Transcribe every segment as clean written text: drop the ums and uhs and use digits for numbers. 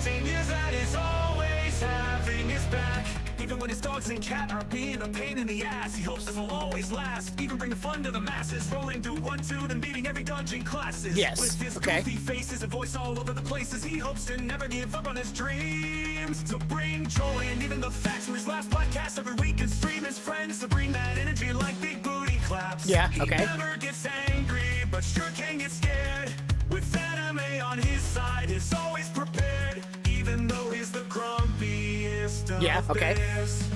thing is that it's always having his back. Even when his dogs and cat are being a pain in the ass, he hopes this will always last. Even bring the fun to the masses, rolling through 1-2, then beating every dungeon classes. Yes, with his goofy faces and voice all over the places, he hopes to never give up on his dreams. To bring joy and even the facts to his last podcast every week and stream his friends to bring that energy like big booty claps. Yeah, He never gets angry, but sure can get scared. With anime on his side, is always prepared. Even though he's the grumpiest of bears.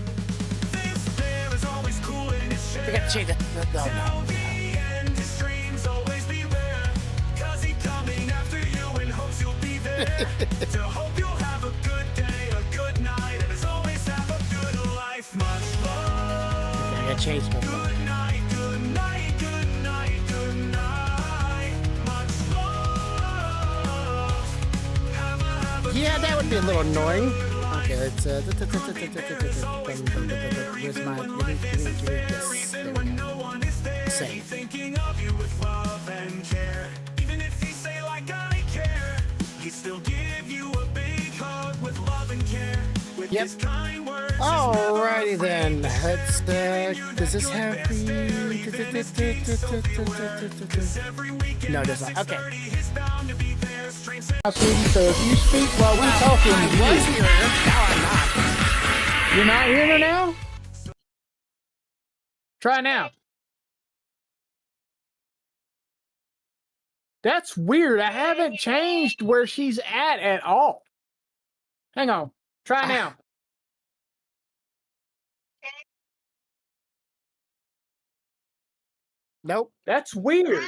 This bear is always cool in his share. We got to change that. Till the end, his streams always beware. Cause he's coming after you and hopes you'll be there. To hope you'll have a good day, a good night, and as always have a good life. Much love. I got to change it. Good night, good night, good night, good night. Much love. Have a Yeah, that would be a little annoying. Okay, let's where's my save. Thinking of you with love and care. Even if he say like I care, he still give you a big hug with love and care. With his kind words. Alrighty then. Let's does this have the No, it does not. Okay. So if you speak while we're talking, I was here. Now I'm not. You're not hearing her now? Try now. That's weird. I haven't changed where she's at all. Hang on. Try now. Nope. That's weird.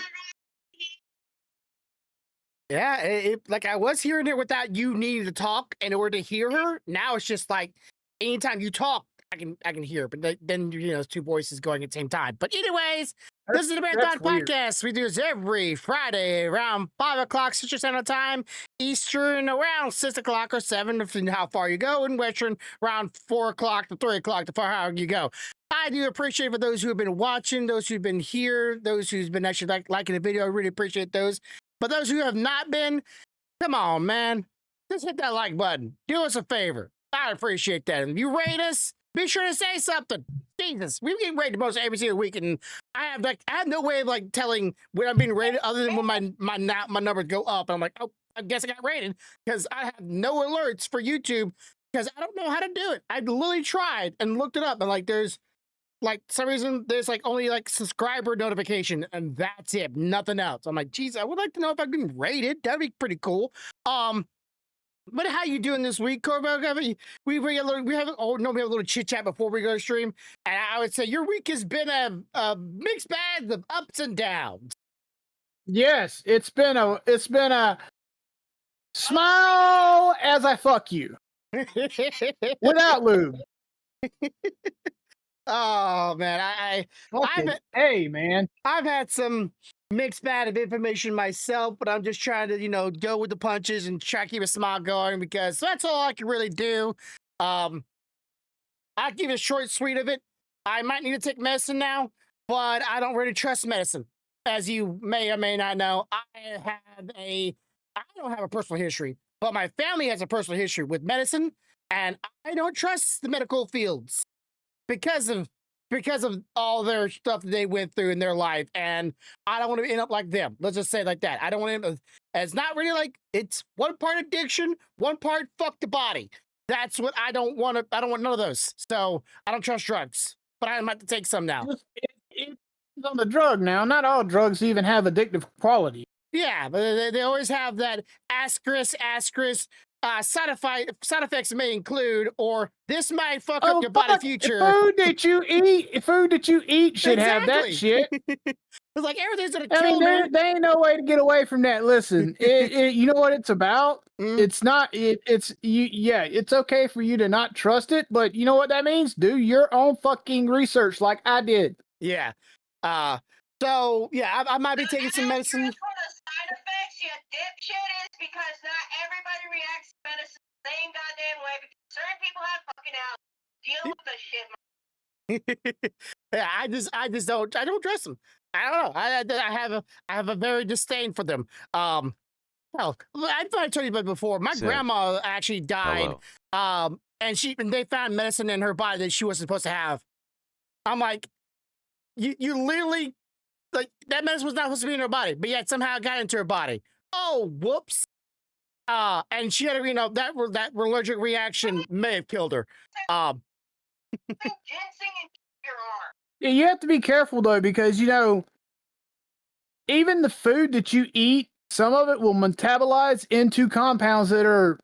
Yeah, like I was hearing it without you needing to talk in order to hear her. Now it's just like anytime you talk, I can hear, but then it's two voices going at the same time. But anyways, this is the Marathon Podcast. We do this every Friday around 5 o'clock Central Standard Time, Eastern around 6 o'clock or 7, depending how far you go, and Western around 4 o'clock to 3 o'clock, the far how you go. I do appreciate for those who have been watching, those who've been here, those who's been actually liking the video. I really appreciate those. But those who have not been, come on, man. Just hit that like button. Do us a favor. I appreciate that. And if you rate us, be sure to say something. Jesus, we get rated most every single week, and I have no way of telling when I'm being rated other than when my numbers go up. And I'm like, oh, I guess I got rated because I have no alerts for YouTube because I don't know how to do it. I literally tried and looked it up, and there's some reason there's only subscriber notification, and that's it, nothing else. I'm like, geez, I would like to know if I've been rated. That'd be pretty cool. But how you doing this week, Corvo? We have a little chit chat before we go to stream, and I would say your week has been a mixed bag of ups and downs. Yes, it's been a smile as I fuck you without lube. Oh man, hey man, I've had some mixed bag of information myself, but I'm just trying to go with the punches and try to keep a smile going because that's all I can really do. I'll give it short, sweet of it. I might need to take medicine now, but I don't really trust medicine, as you may or may not know. I don't have a personal history, but my family has a personal history with medicine, and I don't trust the medical fields. Because of all their stuff that they went through in their life, and I don't want to end up like them. Let's just say it like that. I don't want to. It's not really it's one part addiction, one part fuck the body. That's what I don't want. I don't want none of those. So I don't trust drugs, but I'm about to take some now. It's on the drug now. Not all drugs even have addictive quality. Yeah, but they always have that asterisk. Side effects may include, or this might fuck up your body future. Food that you eat should have that shit. It's like everything's gonna kill me. There ain't no way to get away from that. Listen, you know what it's about? It's not. It's okay for you to not trust it, but you know what that means? Do your own fucking research, like I did. Yeah. So yeah, I might be taking some medicine. For the side effects, you dipshit, is because not everybody reacts to medicine the same goddamn way. Because certain people have fucking allergies. Deal with the shit. Yeah, I just don't trust them. I don't know. I have a very disdain for them. Hell, I thought I told you about it before. My Sid. grandma actually died. Hello. And they found medicine in her body that she wasn't supposed to have. I'm like, you literally, like, that medicine was not supposed to be in her body, but yet somehow it got into her body. Oh, whoops. And she had, that allergic reaction may have killed her. Ginseng in your arm. Yeah, you have to be careful though, because even the food that you eat, some of it will metabolize into compounds that are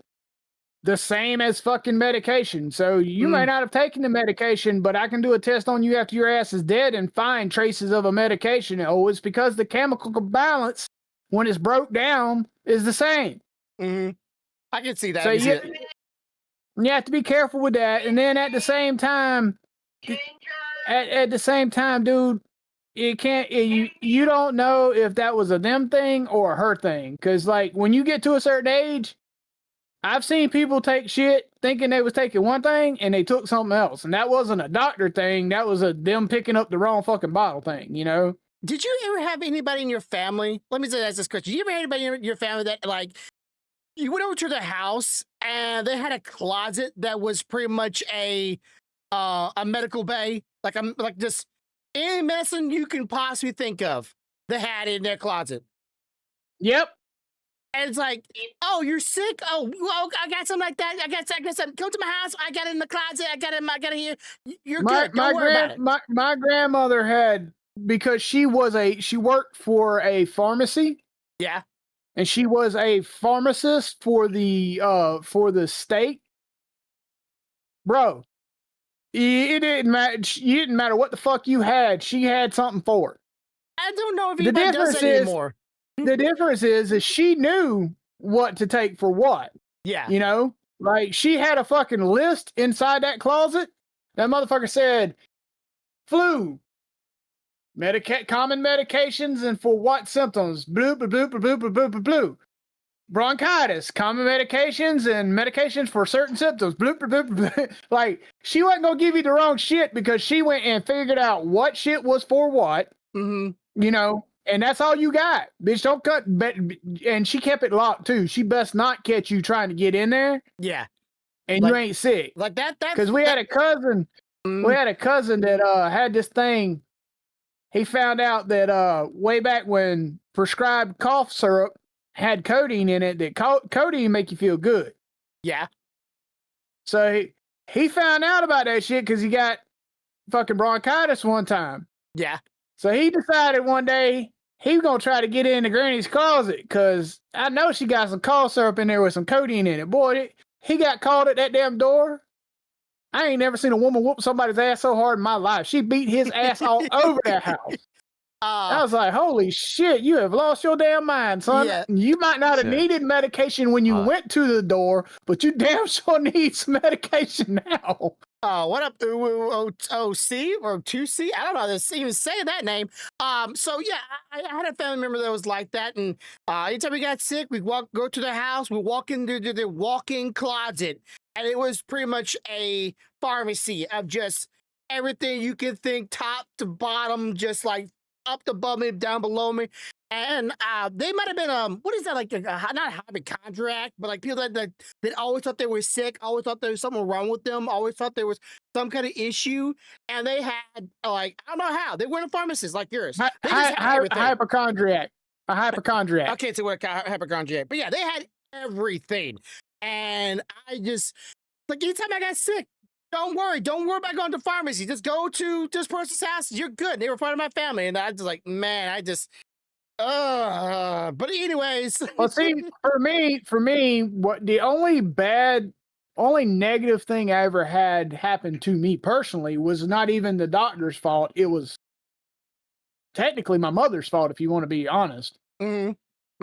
the same as fucking medication. So you may not have taken the medication, but I can do a test on you after your ass is dead and find traces of a medication. Oh, it's because the chemical balance, when it's broke down, is the same. Mm-hmm. I can see that. So you have to be careful with that. And then at the same time, at the same time, dude, you don't know if that was a them thing or a her thing. Because, like, when you get to a certain age, I've seen people take shit thinking they was taking one thing and they took something else. And that wasn't a doctor thing. That was them picking up the wrong fucking bottle thing, you know? Did you ever have anybody in your family? Let me ask this question. Did you ever have anybody in your family that, like, you went over to their house and they had a closet that was pretty much a medical bay? Like just any medicine you can possibly think of, they had it in their closet. Yep. And it's like, oh, you're sick? Oh, well, I got something like that. I got something. Come to my house. I got it in the closet. I got it here. You're good. Don't worry about it. My grandmother had, because she worked for a pharmacy. Yeah. And she was a pharmacist for the state. Bro, it didn't matter. It didn't matter what the fuck you had. She had something for it. I don't know if anybody does that anymore. The difference is she knew what to take for what. Yeah. You know? Like, she had a fucking list inside that closet. That motherfucker said, flu, common medications and for what symptoms? Blue, blue, blue, blue, blue, blue, blue, blue. Bronchitis, common medications and medications for certain symptoms. Blue, blue, blue, blue. Like, she wasn't going to give you the wrong shit because she went and figured out what shit was for what. Mm-hmm. You know? And that's all you got. Bitch, don't cut. And she kept it locked, too. She best not catch you trying to get in there. Yeah. And you ain't sick. Like that. Because we had a cousin. We had a cousin that had this thing. He found out that way back when prescribed cough syrup had codeine in it, that codeine make you feel good. Yeah. So he found out about that shit because he got fucking bronchitis one time. Yeah. So he decided one day he was going to try to get into Granny's closet because I know she got some cough syrup in there with some codeine in it. Boy, he got caught at that damn door. I ain't never seen a woman whoop somebody's ass so hard in my life. She beat his ass all over that house. I was like, holy shit, you have lost your damn mind, son. Yeah. You might not have needed medication when you went to the door, but you damn sure need some medication now. What up, OC or 2C? I don't know how to even say that name. So yeah, I had a family member that was like that, and anytime we got sick, we go to the house, we walk into the walk-in closet, and it was pretty much a pharmacy of just everything you can think, top to bottom, just like up above me, down below me. And they might have been what is that, like not a hypochondriac, but like people that always thought they were sick, always thought there was something wrong with them, always thought there was some kind of issue, and they had, like, I don't know how they weren't a pharmacist like yours. They just had everything. Hypochondriac. A hypochondriac. I can't say what hypochondriac, but yeah, they had everything. And I just, like, anytime I got sick, don't worry about going to pharmacy. Just go to this person's house. You're good. They were part of my family, and I was like, man, but anyways. Well, see, for me, what the only negative thing I ever had happen to me personally was not even the doctor's fault. It was technically my mother's fault, if you want to be honest. Mm-hmm.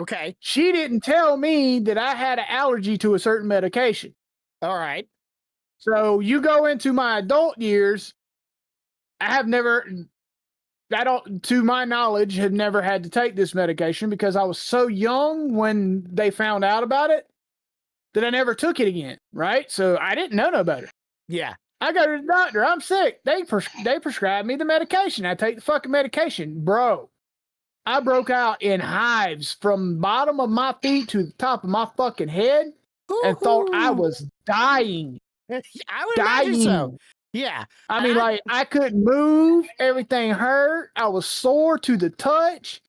Okay. She didn't tell me that I had an allergy to a certain medication. All right. So you go into my adult years, to my knowledge, had never had to take this medication because I was so young when they found out about it that I never took it again, right? So I didn't know no better. Yeah. I go to the doctor. I'm sick. They prescribed me the medication. I take the fucking medication. Bro, I broke out in hives from bottom of my feet to the top of my fucking head and thought I Woo-hoo. was dying. I would imagine so. Dying. Yeah. I And mean, like, I couldn't move. Everything hurt. I was sore to the touch.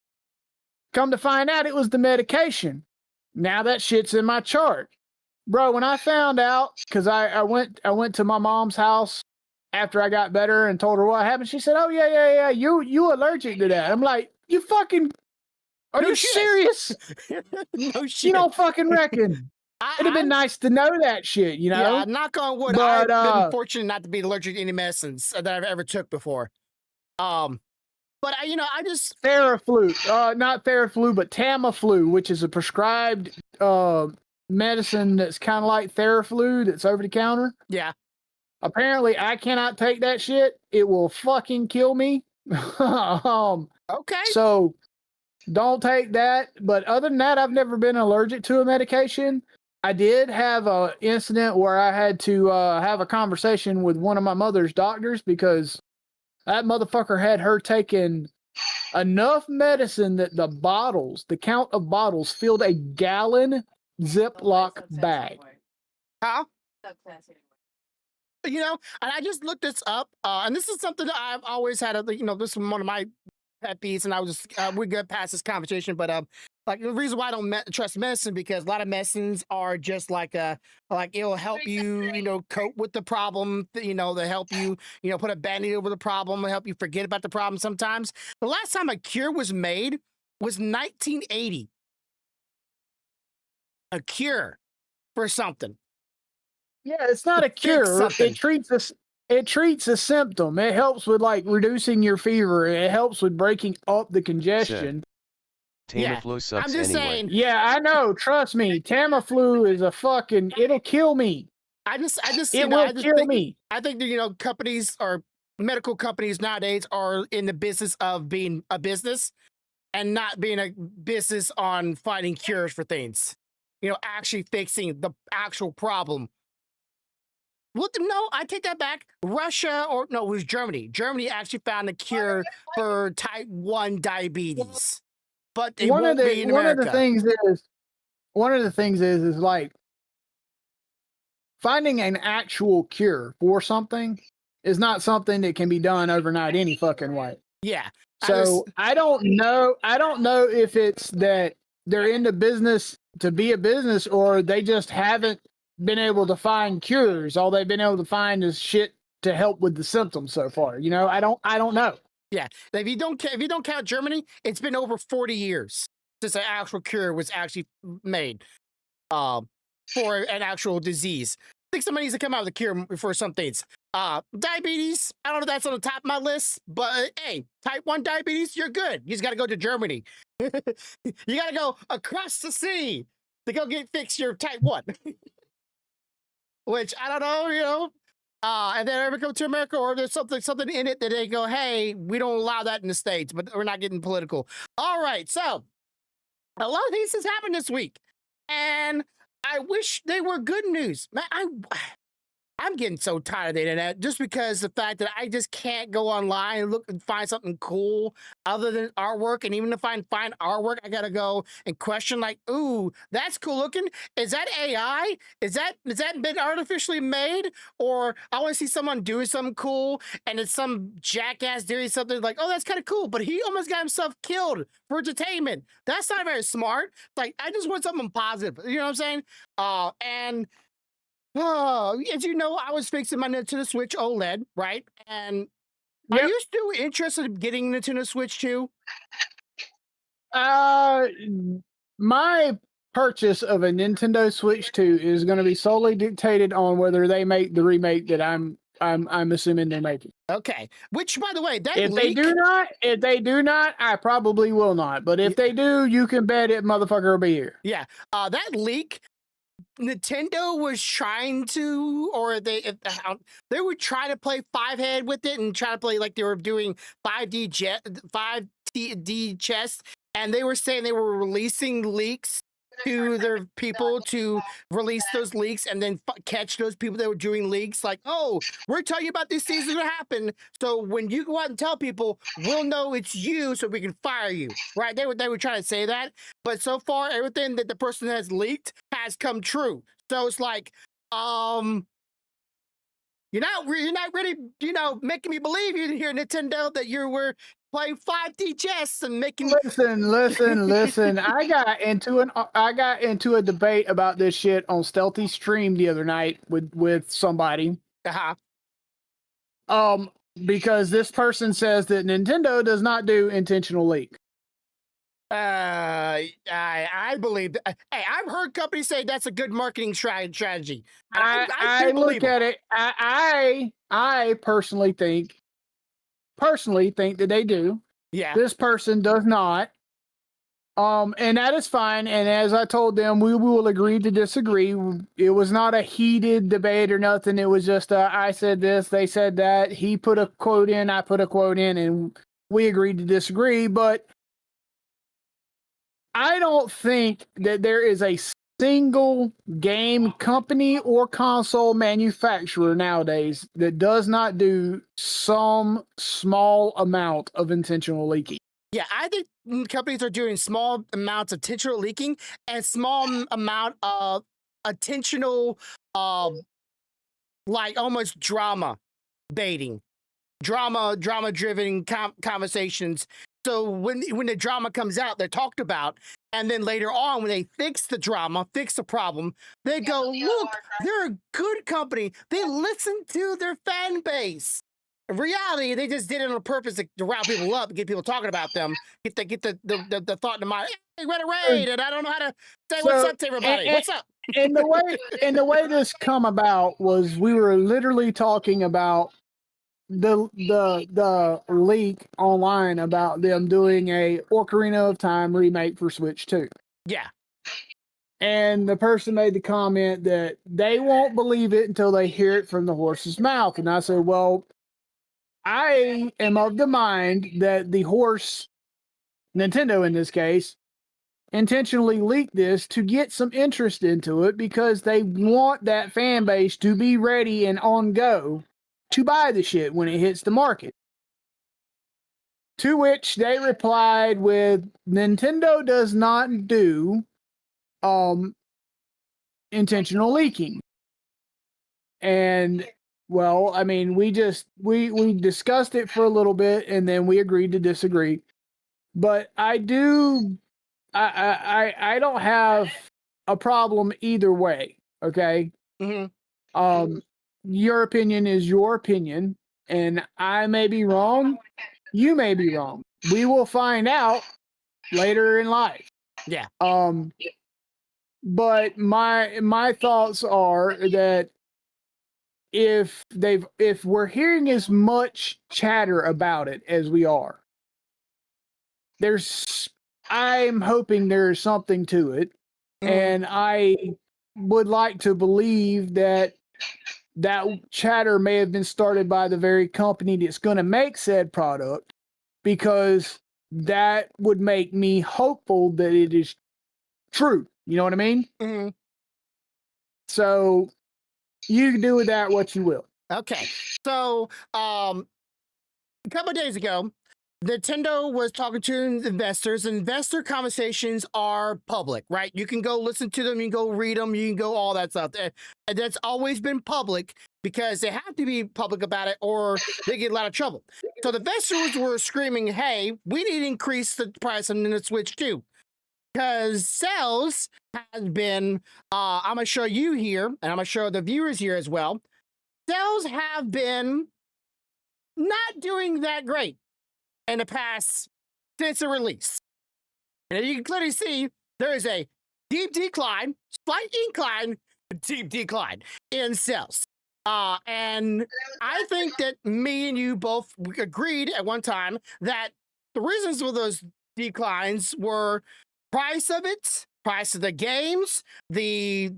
Come to find out, it was the medication. Now that shit's in my chart. Bro, when I found out, because I went to my mom's house after I got better and told her what happened, she said, "Oh yeah, you allergic to that." I'm like, "You fucking are No you shit. serious? No shit. You don't fucking reckon." It'd have been nice to know that shit, you know? Yeah, knock on wood. But I've been fortunate not to be allergic to any medicines that I've ever took before. But I just Theraflu, not Theraflu, but Tamiflu, which is a prescribed medicine that's kind of like Theraflu that's over the counter. yeah. Apparently, I cannot take that shit. It will fucking kill me. Okay. So don't take that. But other than that, I've never been allergic to a medication. I did have an incident where I had to have a conversation with one of my mother's doctors because that motherfucker had her taking enough medicine that the count of bottles filled a gallon Ziploc bag. How? And I just looked this up, and this is something that I've always had. This is one of my pet peeves, and I was just we get past this conversation, but like the reason why I don't trust medicine because a lot of medicines are just like it'll help you, cope with the problem. They help you, put a band-aid over the problem, help you forget about the problem. Sometimes the last time a cure was made was 1980. A cure for something. Yeah, it's not a cure. It treats a symptom. It helps with like reducing your fever. It helps with breaking up the congestion. Tamiflu sucks I'm just anyway. saying. Yeah, I know. Trust me. Tamiflu is it'll kill me. It will kill me. I think that, companies or medical companies nowadays are in the business of being a business and not being a business on finding cures for things. Actually fixing the actual problem. No, I take that back. Russia, it was Germany. Germany actually found a cure for type 1 diabetes. But it won't be in America. One of the things is like finding an actual cure for something is not something that can be done overnight any fucking way. Yeah. So I don't know if it's that they're in the business to be a business or they just haven't been able to find cures. All they've been able to find is shit to help with the symptoms so far. I don't know. Yeah. If you don't count Germany, it's been over 40 years since an actual cure was actually made for an actual disease. I think somebody needs to come out with a cure for some things. Diabetes, I don't know if that's on the top of my list, but hey, type 1 diabetes, you're good. You just got to go to Germany. You got to go across the sea to go fix your type 1. Which I don't know, and then ever come to America or there's something in it that they go, hey, we don't allow that in the States, but we're not getting political. All right, so a lot of things has happened this week, and I wish they were good news. Man, I'm getting so tired of the internet just because the fact that I just can't go online and look and find something cool other than artwork. And even if I find artwork, I gotta go and question like, ooh, that's cool looking. Is that AI? Is that been artificially made? Or I want to see someone doing something cool and it's some jackass doing something like, oh, that's kind of cool, but he almost got himself killed for entertainment. That's not very smart. Like, I just want something positive. You know what I'm saying? And as you know, I was fixing my Nintendo Switch OLED, right? And are you still interested in getting Nintendo Switch 2? My purchase of a Nintendo Switch 2 is going to be solely dictated on whether they make the remake that I'm assuming they're making. Okay. Which, by the way, if they do not, I probably will not. But if they do, you can bet it, motherfucker will be here. Yeah. That leak. Nintendo was trying to, or they were trying to play 5-head with it and try to play like they were doing 5D chess, and they were saying they were releasing leaks to their people to release those leaks and then catch those people that were doing leaks. Like, oh, we're telling you about these things that are going to happen. So when you go out and tell people, we'll know it's you so we can fire you. Right? They were trying to say that. But so far, everything that the person has leaked has come true. So it's like, you're not really, making me believe you here, Nintendo, that you were playing 5D chess and making. Listen. I got into a debate about this shit on Stealthy Stream the other night with somebody. Because this person says that Nintendo does not do intentional leak. I believe. Hey, I've heard companies say that's a good marketing strategy. I look at it. I personally think that they do. Yeah. This person does not. And that is fine. And as I told them, we will agree to disagree. It was not a heated debate or nothing. It was just I said this, they said that. He put a quote in, I put a quote in, and we agreed to disagree. But I don't think that there is a single game company or console manufacturer nowadays that does not do some small amount of intentional leaking. Yeah, I think companies are doing small amounts of intentional leaking and small amount of intentional, like almost drama baiting, drama-driven conversations. So when the drama comes out, they're talked about, and then later on, when they fix the drama, fix the problem, they go, look, they're a good company. They listen to their fan base. In reality, they just did it on purpose to rile people up, get people talking about them, get the thought in the mind. Hey, we're at a raid, and I don't know how to say what's up to everybody. What's up? And the way this come about was we were literally talking about the leak online about them doing a Ocarina of Time remake for Switch 2. Yeah. And the person made the comment that they won't believe it until they hear it from the horse's mouth. And I said, well, I am of the mind that the horse, Nintendo in this case, intentionally leaked this to get some interest into it because they want that fan base to be ready and on go to buy the shit when it hits the market. To which they replied with, Nintendo does not do intentional leaking. And well, I mean, we discussed it for a little bit and then we agreed to disagree. But I don't have a problem either way, okay? Mm-hmm. Your opinion is your opinion, and I may be wrong. You may be wrong. We will find out later in life. Yeah. But my thoughts are that if we're hearing as much chatter about it as we are, I'm hoping there's something to it, and I would like to believe that chatter may have been started by the very company that's going to make said product, because that would make me hopeful that it is true. You know what I mean? Mm-hmm. So you can do with that what you will. Okay. So a couple of days ago, Nintendo was talking to investors. Investor conversations are public, right? You can go listen to them, you can go read them, you can go all that stuff. And that's always been public because they have to be public about it or they get a lot of trouble. So the investors were screaming, hey, we need to increase the price on the Switch 2. Because sales has been, I'm going to show you here, and I'm going to show the viewers here as well. Sales have been not doing that great in the past since the release. And you can clearly see there is a deep decline, slight incline, deep decline in sales. And I think that me and you both agreed at one time that the reasons for those declines were price of it, price of the games, the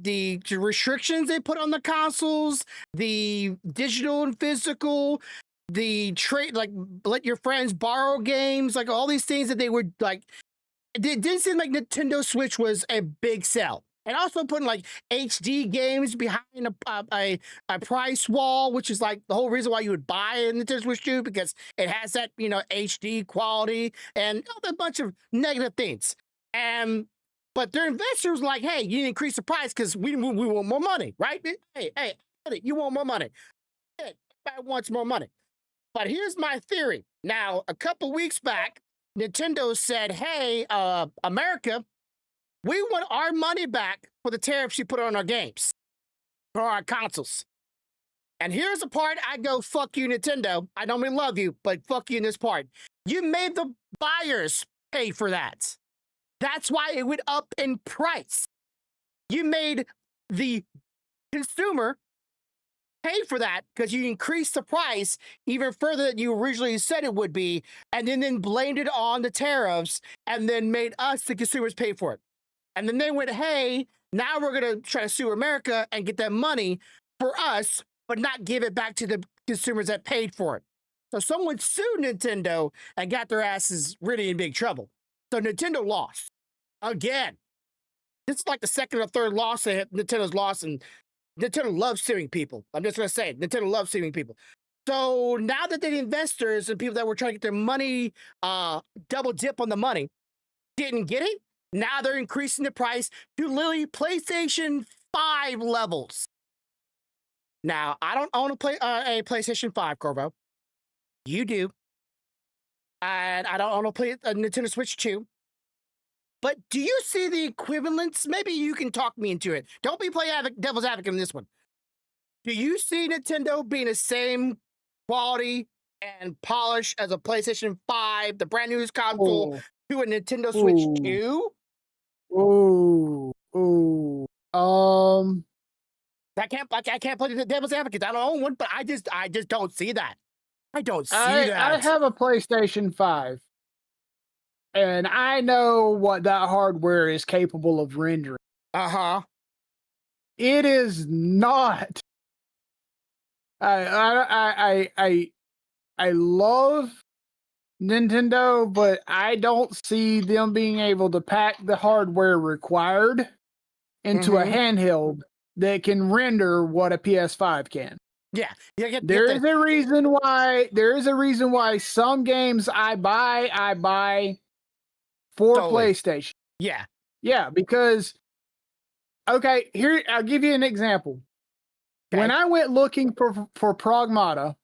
restrictions they put on the consoles, the digital and physical, the trade, like let your friends borrow games, like all these things that they were like it didn't seem like Nintendo Switch was a big sell. And also putting like HD games behind a price wall, which is like the whole reason why you would buy a Nintendo Switch 2, because it has that, you know, HD quality and a bunch of negative things. And but their investors were like, hey, you need to increase the price because we want more money, right? Hey, you want more money. Everybody wants more money. But here's my theory. Now, a couple weeks back, Nintendo said, hey, America, we want our money back for the tariffs you put on our games, for our consoles. And here's the part I go, fuck you, Nintendo. I don't really love you, but fuck you in this part. You made the buyers pay for that. That's why it went up in price. You made the consumer pay for that because you increased the price even further than you originally said it would be, and then blamed it on the tariffs and then made us, the consumers, pay for it. And then they went, hey, now we're going to try to sue America and get that money for us, but not give it back to the consumers that paid for it. So someone sued Nintendo and got their asses really in big trouble. So Nintendo lost again. This is like the second or third loss that Nintendo's lost, and Nintendo loves suing people. I'm just going to say it. Nintendo loves suing people. So now that the investors and people that were trying to get their money, double dip on the money, didn't get it, now they're increasing the price to literally PlayStation 5 levels. Now, I don't own a PlayStation 5, Corvo. You do. And I don't own a Nintendo Switch 2. But do you see the equivalence? Maybe you can talk me into it. Don't be devil's advocate in this one. Do you see Nintendo being the same quality and polish as a PlayStation 5, the brand new console, to a Nintendo Switch 2? I can't play the devil's advocate. I don't own one, but I just don't see that. I don't see that. I have a PlayStation 5, and I know what that hardware is capable of rendering. It is not. I love Nintendo, but I don't see them being able to pack the hardware required into a handheld that can render what a PS5 can. Yeah, there is a reason why some games I buy for PlayStation. Yeah, because here I'll give you an example. Okay. When I went looking for Pragmata,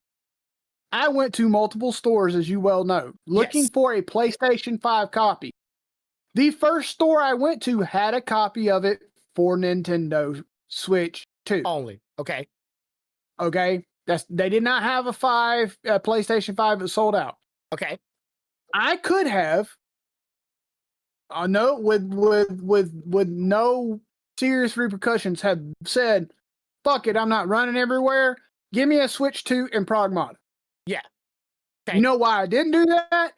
I went to multiple stores, as you well know, looking for a PlayStation 5 copy. The first store I went to had a copy of it for Nintendo Switch 2. Only. Okay. They did not have a PlayStation 5 that sold out. Okay. I could have, with no serious repercussions, have said, "Fuck it, I'm not running everywhere. Give me a Switch 2 and Pragmata." Yeah. Okay. You know why I didn't do that?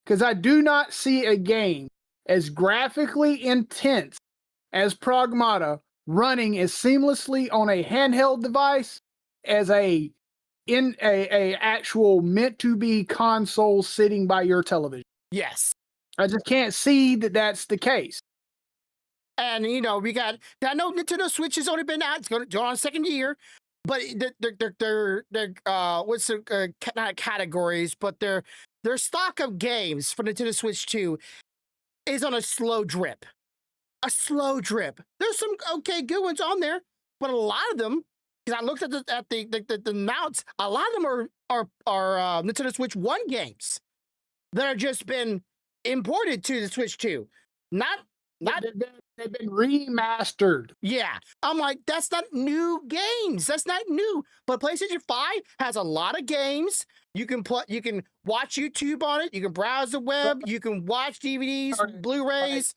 Because I do not see a game as graphically intense as Pragmata running as seamlessly on a handheld device as a actual meant to be console sitting by your television. Yes. I just can't see that that's the case. And I know Nintendo Switch has only been out, it's going on a second year, but they're what's the not categories, but their stock of games for Nintendo Switch 2 is on a slow drip. There's some okay good ones on there, but a lot of them, because I looked at the mounts, a lot of them are Nintendo Switch 1 games that have just been imported to the Switch 2. They've been remastered. Yeah, I'm like, that's not new games. That's not new. But PlayStation 5 has a lot of games. You can watch YouTube on it. You can browse the web. You can watch DVDs, Blu-rays.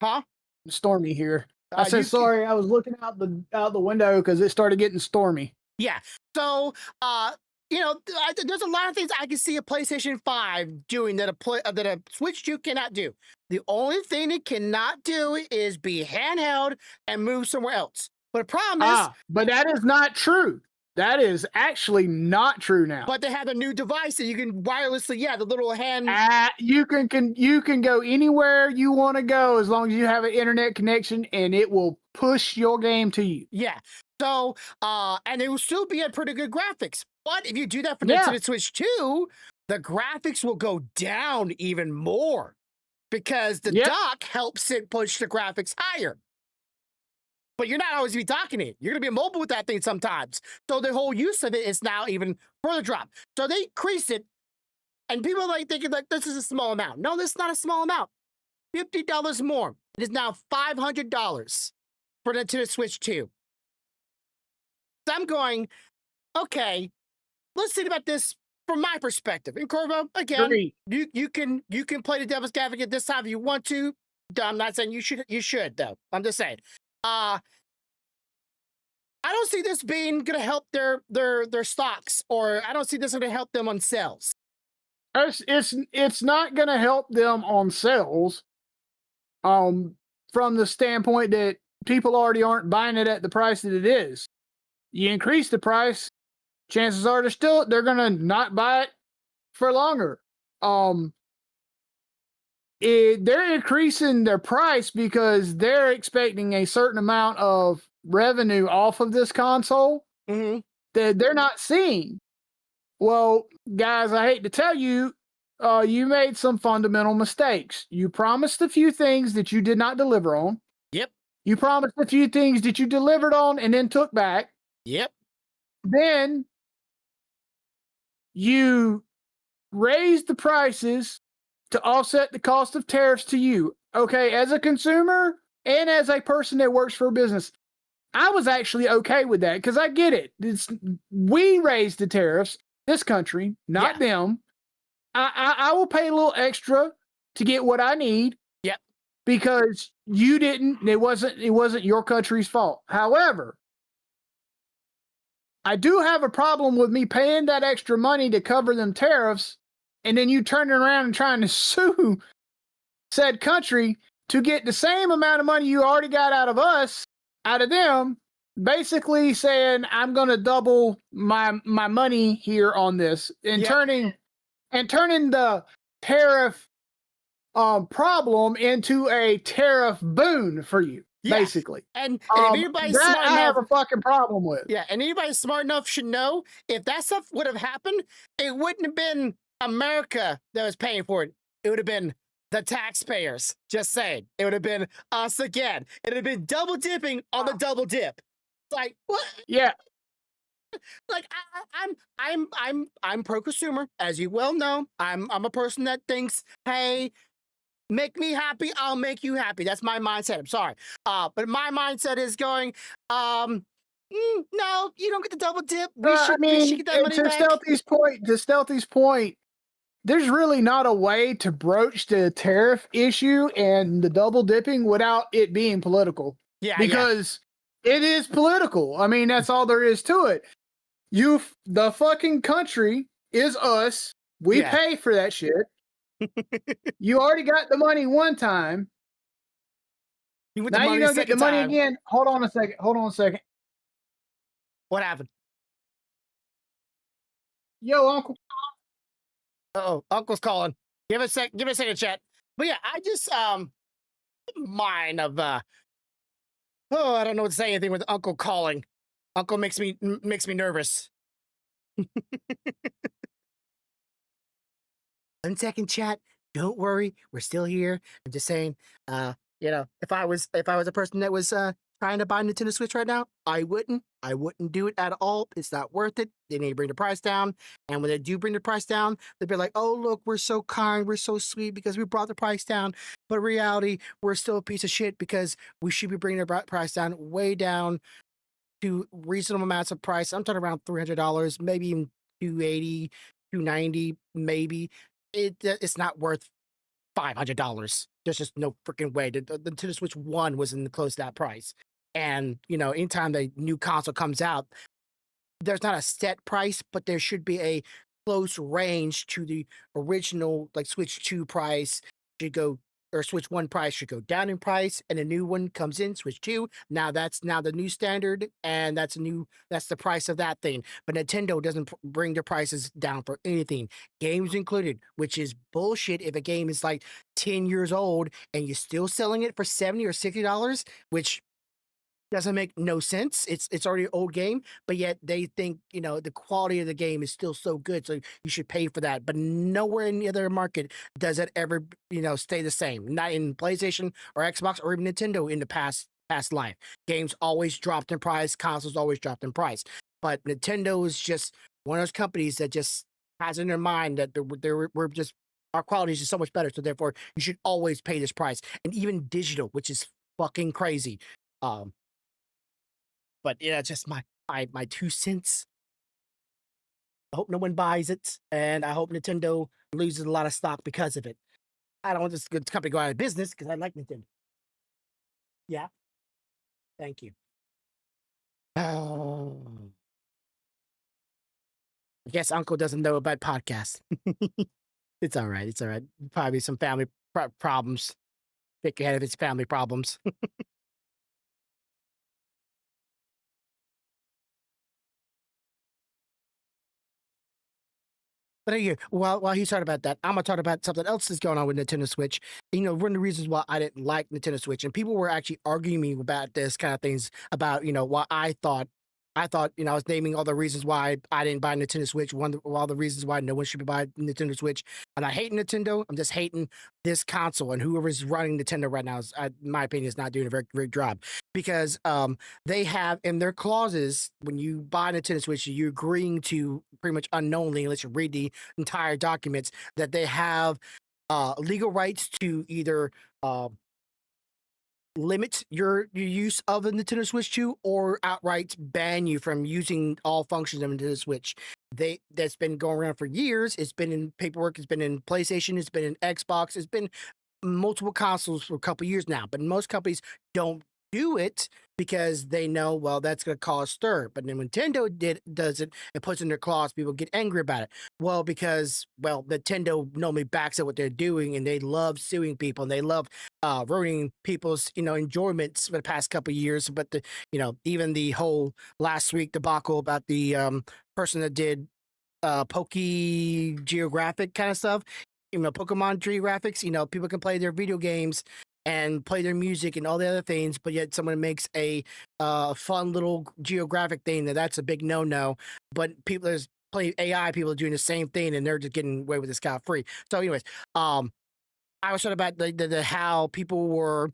Huh? Stormy here. I said sorry. I was looking out the window because it started getting stormy. Yeah. So, there's a lot of things I can see a PlayStation 5 doing that a Switch 2 cannot do. The only thing it cannot do is be handheld and move somewhere else. But the problem is... but that is not true. That is actually not true now. But they have a new device that you can wirelessly, the little hand. You can go anywhere you want to go as long as you have an internet connection, and it will push your game to you. Yeah. So, and it will still be at pretty good graphics. But if you do that for Nintendo Switch 2, the graphics will go down even more because the dock helps it push the graphics higher. But you're not always be docking it. You're going to be mobile with that thing sometimes. So the whole use of it is now even further dropped. So they increased it, and people are like thinking like this is a small amount. No, this is not a small amount. $50 more. It is now $500 for Nintendo Switch 2. So I'm going, okay, let's think about this from my perspective. And Corvo, again, you can play the devil's advocate this time if you want to. I'm not saying you should though. I'm just saying. I don't see this being gonna help their stocks, or I don't see this gonna help them on sales. It's not gonna help them on sales. From the standpoint that people already aren't buying it at the price that it is. You increase the price, chances are they're gonna not buy it for longer. They're increasing their price because they're expecting a certain amount of revenue off of this console that they're not seeing. Well, guys, I hate to tell you, you made some fundamental mistakes. You promised a few things that you did not deliver on. Yep. You promised a few things that you delivered on and then took back. Yep. Then you raised the prices to offset the cost of tariffs to you. Okay, as a consumer and as a person that works for a business, I was actually okay with that because I get it. We raised the tariffs, this country, not them. I will pay a little extra to get what I need. Yep. Because you didn't. It wasn't your country's fault. However, I do have a problem with me paying that extra money to cover them tariffs, and then you turning around and trying to sue said country to get the same amount of money you already got out of them, basically saying I'm going to double my money here on this, and turning the tariff problem into a tariff boon for you. Basically. And if anybody's that smart I enough, have a fucking problem with. Yeah, and anybody smart enough should know if that stuff would have happened, it wouldn't have been America that was paying for it. It would have been the taxpayers. Just saying. It would have been us again. It would have been double dipping on the double dip. Like what? Yeah. Like I'm pro consumer, as you well know. I'm a person that thinks, hey, make me happy, I'll make you happy. That's my mindset. I'm sorry. But my mindset is going, no, you don't get the double dip. We should get that money back. To Stealthy's point, there's really not a way to broach the tariff issue and the double dipping without it being political. Yeah. Because it is political. I mean, that's all there is to it. The fucking country is us. We pay for that shit. You already got the money one time. Now you're gonna get the money again. Hold on a second. What happened? Yo, Uncle. Oh, Uncle's calling. Give a second, chat. But yeah, I just mind of I don't know what to say anything with Uncle calling. Uncle makes me nervous. 1 second, chat. Don't worry, we're still here. I'm just saying, if I was a person that was trying to buy a Nintendo Switch right now, I wouldn't do it at all. It's not worth it. They need to bring the price down. And when they do bring the price down, they'll be like, oh, look, we're so kind, we're so sweet because we brought the price down. But in reality, we're still a piece of shit because we should be bringing the price down way down to reasonable amounts of price. I'm talking around $300, maybe even $280, $290, maybe. It's not worth $500. There's just no freaking way. The Nintendo Switch 1 was in close to that price. And, anytime the new console comes out, there's not a set price, but there should be a close range to the original, like, Switch 2 price. Should go or Switch 1 price should go down in price, and a new one comes in, Switch 2. Now that's now the new standard, and that's the price of that thing. But Nintendo doesn't bring their prices down for anything, games included, which is bullshit. If a game is like 10 years old and you're still selling it for $70 or $60, which doesn't make no sense. It's already an old game, but yet they think, the quality of the game is still so good, so you should pay for that. But nowhere in the other market does it ever, stay the same. Not in PlayStation or Xbox or even Nintendo in the past life. Games always dropped in price, consoles always dropped in price. But Nintendo is just one of those companies that just has in their mind that we're just our quality is just so much better, so therefore you should always pay this price. And even digital, which is fucking crazy. But yeah, just my 2 cents. I hope no one buys it, and I hope Nintendo loses a lot of stock because of it. I don't want this good company to go out of business because I like Nintendo. Yeah. Thank you. Oh. I guess Uncle doesn't know about podcasts. It's all right. It's all right. Probably some family problems. Pick ahead of his family problems. But here, while he's talking about that, I'm gonna talk about something else that's going on with Nintendo Switch. One of the reasons why I didn't like Nintendo Switch, and people were actually arguing me about this kind of things about why I thought I was naming all the reasons why I didn't buy Nintendo Switch. One of all the reasons why no one should be buying Nintendo Switch. I'm not hating Nintendo. I'm just hating this console, and whoever's running Nintendo right now is, in my opinion, is not doing a very great job, because they have in their clauses when you buy Nintendo Switch, you're agreeing to pretty much unknowingly, unless you read the entire documents, that they have legal rights to either limit your use of the Nintendo Switch 2 or outright ban you from using all functions of Nintendo Switch. That's been going around for years. It's been in paperwork. It's been in PlayStation. It's been in Xbox. It's been multiple consoles for a couple years now. But most companies don't do it because they know, well, that's going to cause stir. But then Nintendo does it and puts in their clause, people get angry about it. Well, because Nintendo normally backs up what they're doing, and they love suing people, and they love ruining people's enjoyments for the past couple of years. But even the whole last week debacle about the person that did Geographic kind of stuff, Pokemon Geographics, people can play their video games and play their music and all the other things, but yet someone makes a fun little geographic thing that's a big no. But there's plenty AI people are doing the same thing, and they're just getting away with it scot free. So, anyways, I was talking about the how people were.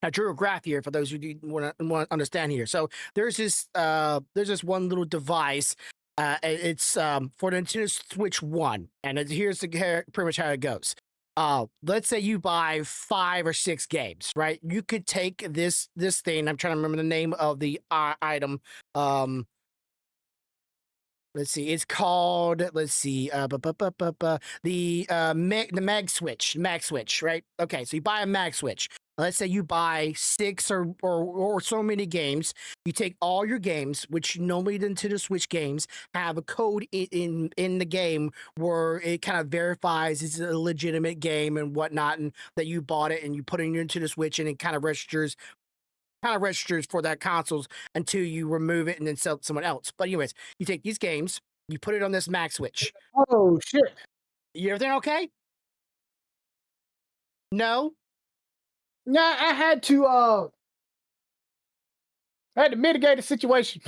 I drew a graph here for those who want to understand here. So there's this one little device. It's for the Nintendo Switch 1, and here's pretty much how it goes. Let's say you buy 5 or 6 games, right? You could take this thing. I'm trying to remember the name of the item. Let's see. It's called. Let's see. The Mag Switch. Mag Switch, right? Okay, so you buy a Mag Switch. Let's say you buy 6 or so many games. You take all your games, which normally the Nintendo Switch games have a code in the game where it kind of verifies it's a legitimate game and whatnot, and that you bought it, and you put it into the Switch, and it kind of registers for that consoles until you remove it and then sell it to someone else. But anyways, you take these games, you put it on this Mag Switch. Oh shit! Everything okay? No. Yeah, I had to mitigate the situation.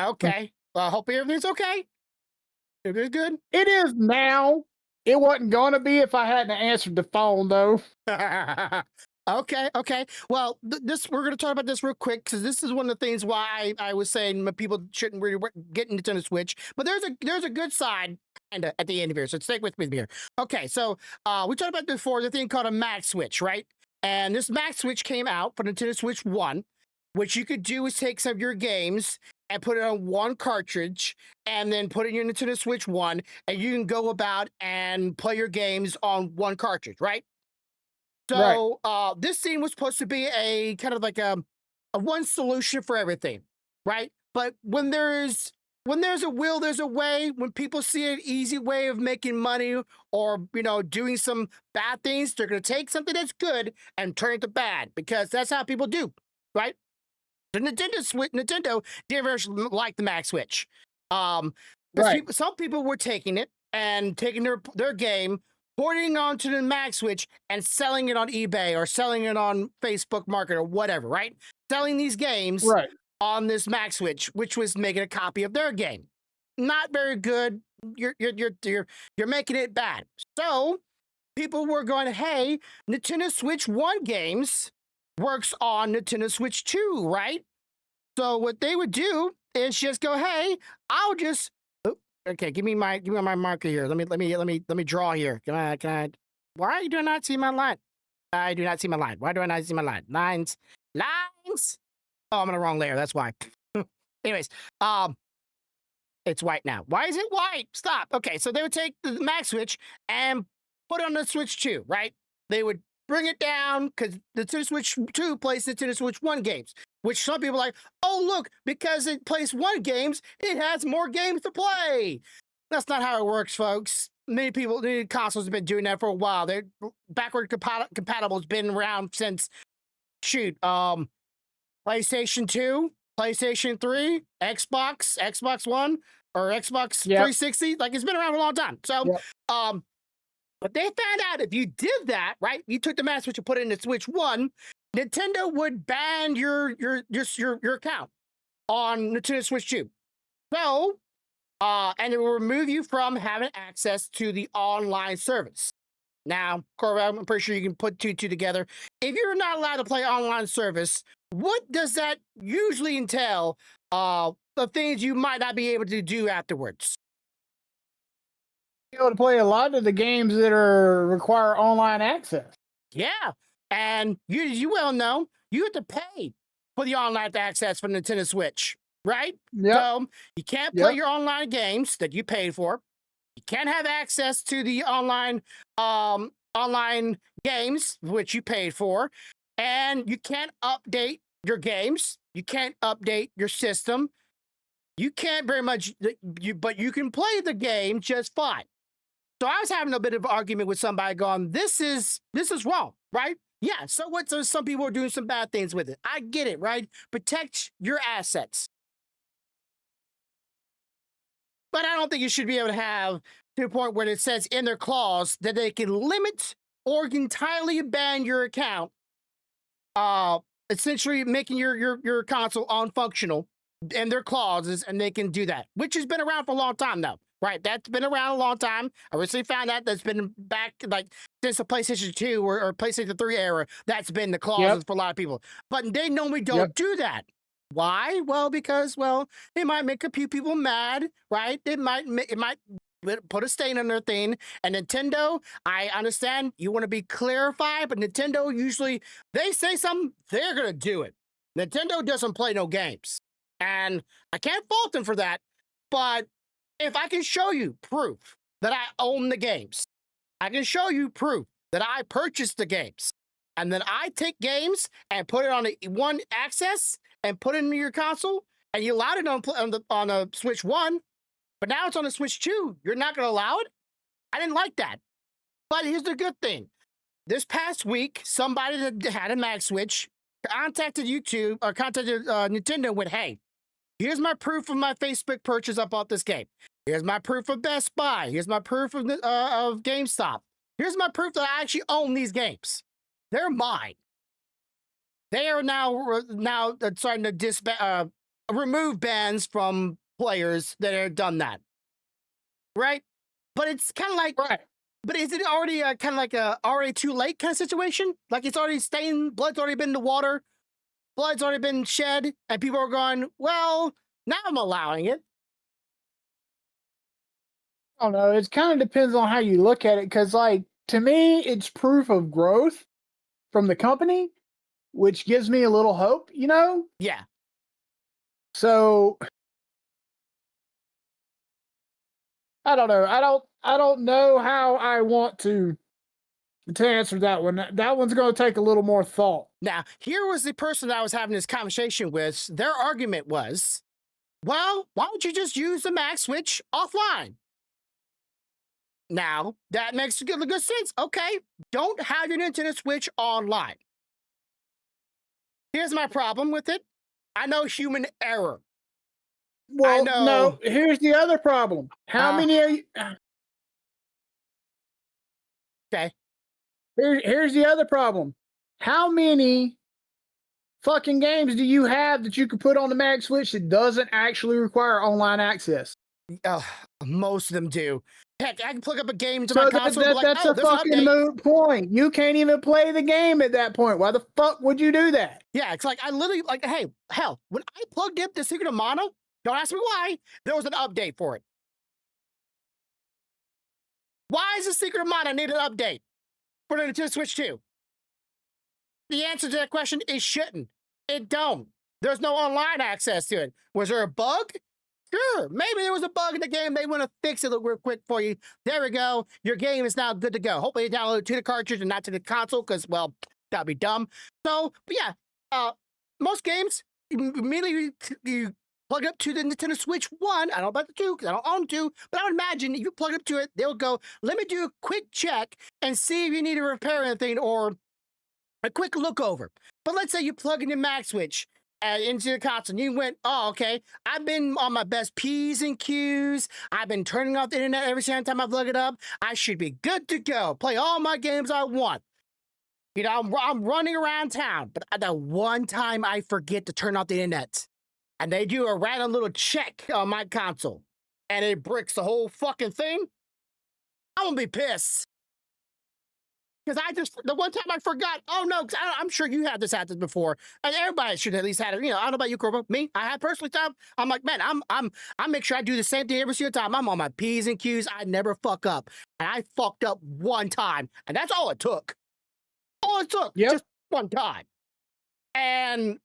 Okay. Well, I hope everything's okay. Everything's good. It is now. It wasn't gonna be if I hadn't answered the phone, though. Okay. Well, we're going to talk about this real quick, because this is one of the things why I was saying people shouldn't really get into the Switch. But there's a good side kinda at the end of here, so stick with me here. Okay, so we talked about before the thing called a Mag Switch, right? And this Mag Switch came out for Nintendo Switch 1. What you could do is take some of your games and put it on one cartridge, and then put it in your Nintendo Switch 1, and you can go about and play your games on one cartridge, right? So this thing was supposed to be a kind of like a one solution for everything, right? But when there's when there's a will, there's a way. When people see an easy way of making money or, doing some bad things, they're going to take something that's good and turn it to bad because that's how people do, right? The Nintendo didn't very like the Max Switch. Right. Some people were taking it and taking their game, porting it onto the Max Switch and selling it on eBay or selling it on Facebook Market or whatever, right? Selling these games Right. on this Max Switch, which was making a copy of their game. Not very good. You're making it bad. So people were going, hey, Nintendo Switch 1 games works on Nintendo Switch 2, right? So what they would do is just go, hey, I'll just okay, give me my marker here. Let me draw here. Can I why do I not see my line? I do not see my line. Why do I not see my line? Lines. Oh, I'm on the wrong layer. That's why. Anyways, it's white now. Why is it white? Stop. Okay, so they would take the Max Switch and put it on the Switch 2, right? They would bring it down because the Nintendo Switch 2 plays Nintendo Switch 1 games, which some people are like, oh, look, because it plays 1 games, it has more games to play. That's not how it works, folks. Many consoles have been doing that for a while. They're backward compatible has been around since, PlayStation 2, PlayStation 3, Xbox One, or Xbox 360. Like, it's been around for a long time. So, but they found out if you did that, right? You took the Master Switch and put it in the Switch 1, Nintendo would ban your account on Nintendo Switch 2. So, and it will remove you from having access to the online service. Now, Corey, I'm pretty sure you can put two together. If you're not allowed to play online service, what does that usually entail? The things you might not be able to do afterwards. Be able to play a lot of the games that require online access. Yeah, and you well know you have to pay for the online access for Nintendo Switch, right? Yeah. So you can't play your online games that you paid for. You can't have access to the online games which you paid for, and you can't update your games. You can't update your system. You can't very much, but you can play the game just fine. So I was having a bit of an argument with somebody going, this is wrong, right? Yeah, so what? So some people are doing some bad things with it. I get it, right? Protect your assets. But I don't think you should be able to have to the point where it says in their clause that they can limit or entirely ban your account, essentially making your console unfunctional in their clauses, and they can do that, which has been around for a long time now. Right, that's been around a long time. I recently found out that's been back like since the PlayStation 2 or PlayStation 3 era. That's been the clauses for a lot of people. But they normally don't do that. Why? Well, because it might make a few people mad, right? It might put a stain on their thing. And Nintendo, I understand you want to be clarified, but Nintendo usually they say something, they're gonna do it. Nintendo doesn't play no games, and I can't fault them for that, but if I can show you proof that I own the games, I can show you proof that I purchased the games, and then I take games and put it on one access and put it into your console, and you allowed it on a Switch 1, but now it's on a Switch 2. You're not going to allow it? I didn't like that. But here's the good thing. This past week, somebody that had a Max Switch contacted Nintendo and went, hey, here's my proof of my Facebook purchase. I bought this game. Here's my proof of Best Buy. Here's my proof of GameStop. Here's my proof that I actually own these games. They're mine. They are now starting to remove bans from players that have done that. Right? But it's kind of like, but is it already kind of like already too late kind of situation? Like it's already stained, blood's already been in the water, blood's already been shed, and people are going, well, now I'm allowing it. I don't know. It kind of depends on how you look at it. Because, like, to me, it's proof of growth from the company, which gives me a little hope, Yeah. So, I don't know. I don't know how I want to answer that one. That one's going to take a little more thought. Now, here was the person that I was having this conversation with. Their argument was, Well, why don't you just use the Mac Switch offline? Now, that makes good sense. Okay, don't have your Nintendo Switch online. Here's my problem with it. I know human error. Well, know. no. Here's the other problem. How many are you? Okay. Here's the other problem. How many fucking games do you have that you could put on the Mag Switch that doesn't actually require online access? Most of them do. Heck, I can plug up a game to my console. That's a fucking moot point. You can't even play the game at that point. Why the fuck would you do that? Yeah, it's like I literally like, hey, hell, when I plugged in the Secret of Mana, don't ask me why, there was an update for it. Why is the Secret of Mana need an update for the Nintendo Switch 2? The answer to that question is shouldn't. It don't. There's no online access to it. Was there a bug? Sure, maybe there was a bug in the game. They want to fix it real quick for you. There we go. Your game is now good to go. Hopefully you download it to the cartridge and not to the console because, well, that'd be dumb. So, but yeah, most games, immediately you plug it up to the Nintendo Switch 1. I don't know about the 2 because I don't own 2, but I would imagine if you plug it up to it, they'll go, let me do a quick check and see if you need to repair anything or a quick look over. But let's say you plug in your Mac Switch into the console and you went, oh, okay, I've been on my best P's and Q's. I've been turning off the internet every single time I plug it up. I should be good to go. Play all my games I want. You know, I'm running around town, but that one time I forget to turn off the internet and they do a random little check on my console and it bricks the whole fucking thing, I'm gonna be pissed. Because the one time I forgot, oh no, because I'm sure you had this happen before. And everybody should at least have it. You know, I don't know about you, Corvo. Me, I had personally time. I'm like, man, I make sure I do the same thing every single time. I'm on my P's and Q's. I never fuck up. And I fucked up one time. And that's all it took. All it took. Yep. Just one time. And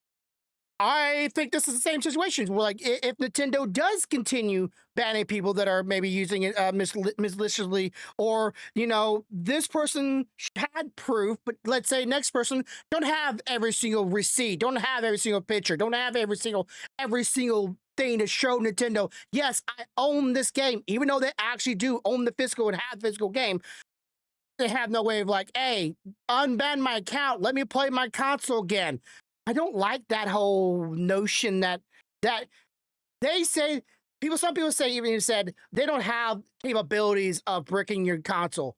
I think this is the same situation. Where, like, if Nintendo does continue banning people that are maybe using it maliciously, or, you know, this person had proof, but let's say next person don't have every single receipt, don't have every single picture, don't have every single thing to show Nintendo, yes, I own this game, even though they actually do own the physical and have the physical game. They have no way of like, hey, unban my account, let me play my console again. I don't like that whole notion that they say some people say even said they don't have capabilities of bricking your console.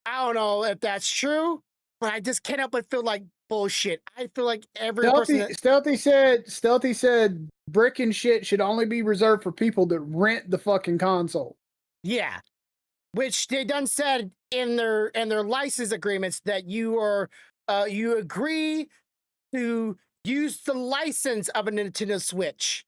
I don't know if that's true, but I just can't help but feel like bullshit. I feel like every person Stealthy said bricking shit should only be reserved for people that rent the fucking console. Yeah. Which they done said in their license agreements that you agree to use the license of a Nintendo Switch.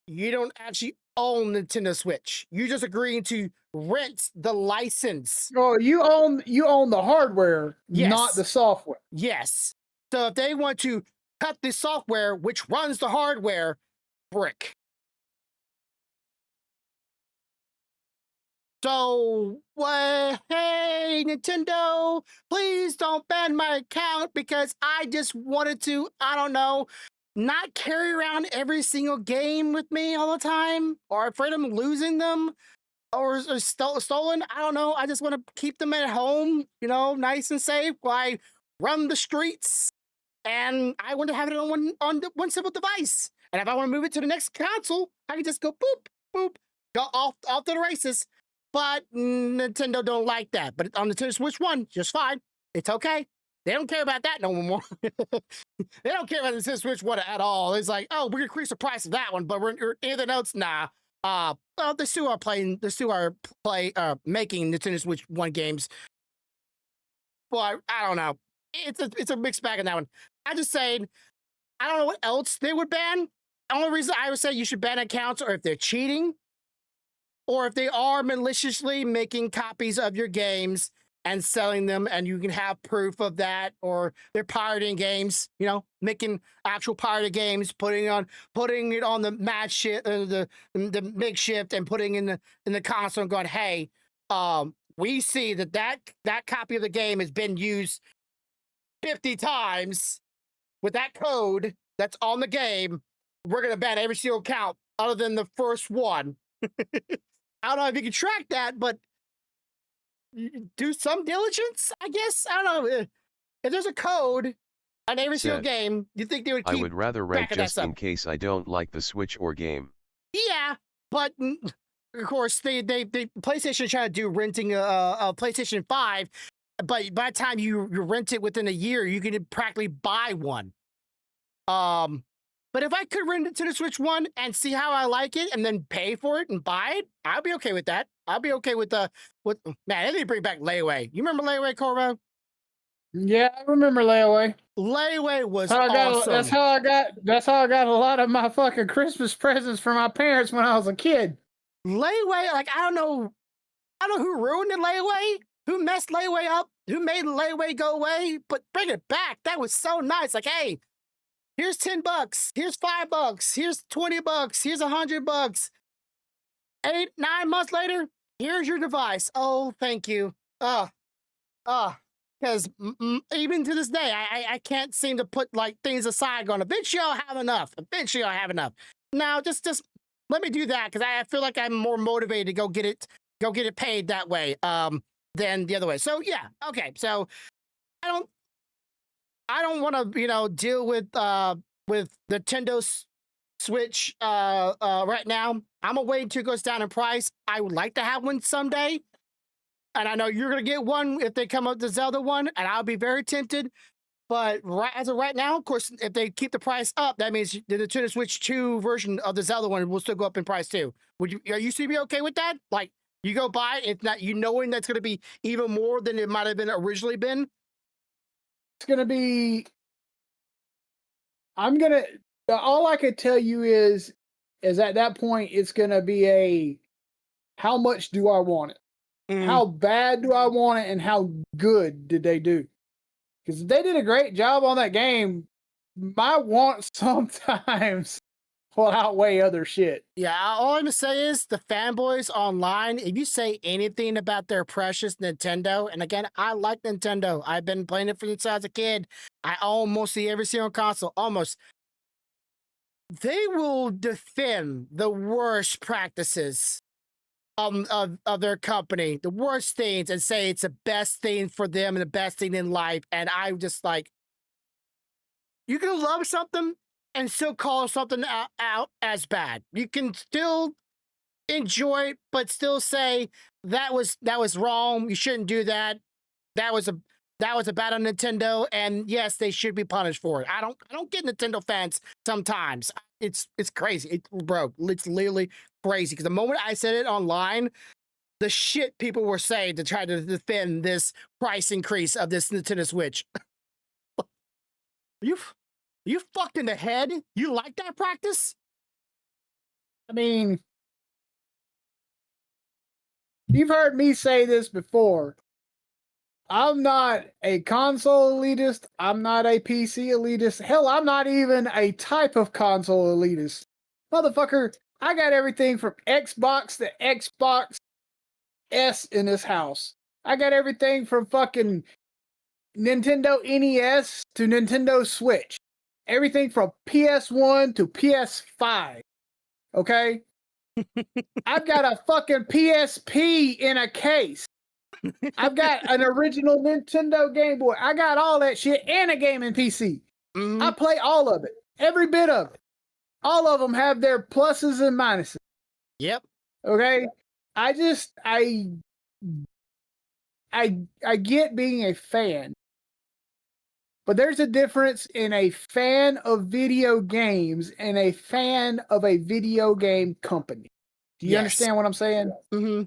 You don't actually own Nintendo Switch. You're just agreeing to rent the license. Oh, you own the hardware, yes, not the software. Yes. So if they want to cut the software which runs the hardware, brick. So, hey, Nintendo, please don't ban my account because I just wanted to, I don't know, not carry around every single game with me all the time, or afraid I'm losing them, or stolen. I don't know. I just want to keep them at home, you know, nice and safe while I run the streets. And I want to have it on one simple device. And if I want to move it to the next console, I can just go boop, boop, go off to the races. But Nintendo don't like that. But on the Nintendo Switch 1, just fine. It's okay. They don't care about that no more. They don't care about the Nintendo Switch 1 at all. It's like, oh, we're gonna increase the price of that one, but we're anything else, nah. Well, they still are making Nintendo Switch 1 games. Well, I don't know. It's a mixed bag in that one. I just saying, I don't know what else they would ban. The only reason I would say you should ban accounts or if they're cheating, or if they are maliciously making copies of your games and selling them, and you can have proof of that, or they're pirating games, you know, making actual pirated games, putting it on the match shit, the makeshift, and putting in the console and going, hey, we see that copy of the game has been used 50 times with that code that's on the game. we're gonna ban every single account other than the first one. I don't know if you can track that, but do some diligence, I guess. I don't know. If there's a code on every single Said, game, you think they would keep I would rather rent backing that just stuff. in case I don't like the Switch or game. Yeah, but of course they PlayStation trying to do renting a PlayStation 5, but by the time you rent it within a year, you can practically buy one. But if I could rent it to the Switch One and see how I like it and then pay for it and buy it, I'll be okay with that. I'll be okay with man, they need to bring back Layaway. You remember Layaway, Corvo? Yeah, I remember Layaway. Layaway was That's awesome. That's how I got a lot of my fucking Christmas presents from my parents when I was a kid. Layaway, like I don't know who ruined the Layaway, who messed Layaway up, who made Layaway go away, but bring it back. That was so nice. Like, hey, here's $10, here's $5, here's $20, here's $100. 8, 9 months later, here's your device. Oh, thank you. Because even to this day, I can't seem to put like things aside. Going, eventually I'll have enough. Eventually I'll have enough. Now, just let me do that because I feel like I'm more motivated to go get it paid that way than the other way. So yeah, okay. So I don't want to deal with Nintendo's Switch right now. I'm gonna wait until it goes down in price. I would like to have one someday. And I know you're going to get one if they come up with the Zelda one, and I'll be very tempted. But as of right now, of course, if they keep the price up, that means the Nintendo Switch 2 version of the Zelda one will still go up in price too. Are you to be okay with that? Like, you go buy it, it's not knowing that's going to be even more than it might have been originally been? It's going to be... all I could tell you is at that point, it's going to be how much do I want it? How bad do I want it, and how good did they do? Because they did a great job on that game. My wants sometimes will outweigh other shit. Yeah, all I'm gonna say is the fanboys online, if you say anything about their precious Nintendo, and again, I like Nintendo. I've been playing it since I was a kid. I own mostly every single console, almost. They will defend the worst practices of their company, the worst things, and say it's the best thing for them and the best thing in life. And I'm just like, you can love something and still call something out as bad. You can still enjoy it, but still say that was wrong. You shouldn't do that. That was a bad on Nintendo, and yes, they should be punished for it. I don't get Nintendo fans sometimes. It's crazy, bro. It's literally crazy because the moment I said it online, the shit people were saying to try to defend this price increase of this Nintendo Switch. you fucked in the head? You like that practice? I mean, you've heard me say this before. I'm not a console elitist. I'm not a PC elitist. Hell, I'm not even a type of console elitist. Motherfucker, I got everything from Xbox to Xbox S in this house. I got everything from fucking Nintendo NES to Nintendo Switch. Everything from PS1 to PS5. Okay? I've got a fucking PSP in a case. I've got an original Nintendo Game Boy. I got all that shit and a gaming PC. I play all of it. Every bit of it. All of them have their pluses and minuses. Yep. Okay? I get being a fan. But there's a difference in a fan of video games and a fan of a video game company. Do you understand what I'm saying? Mm-hmm.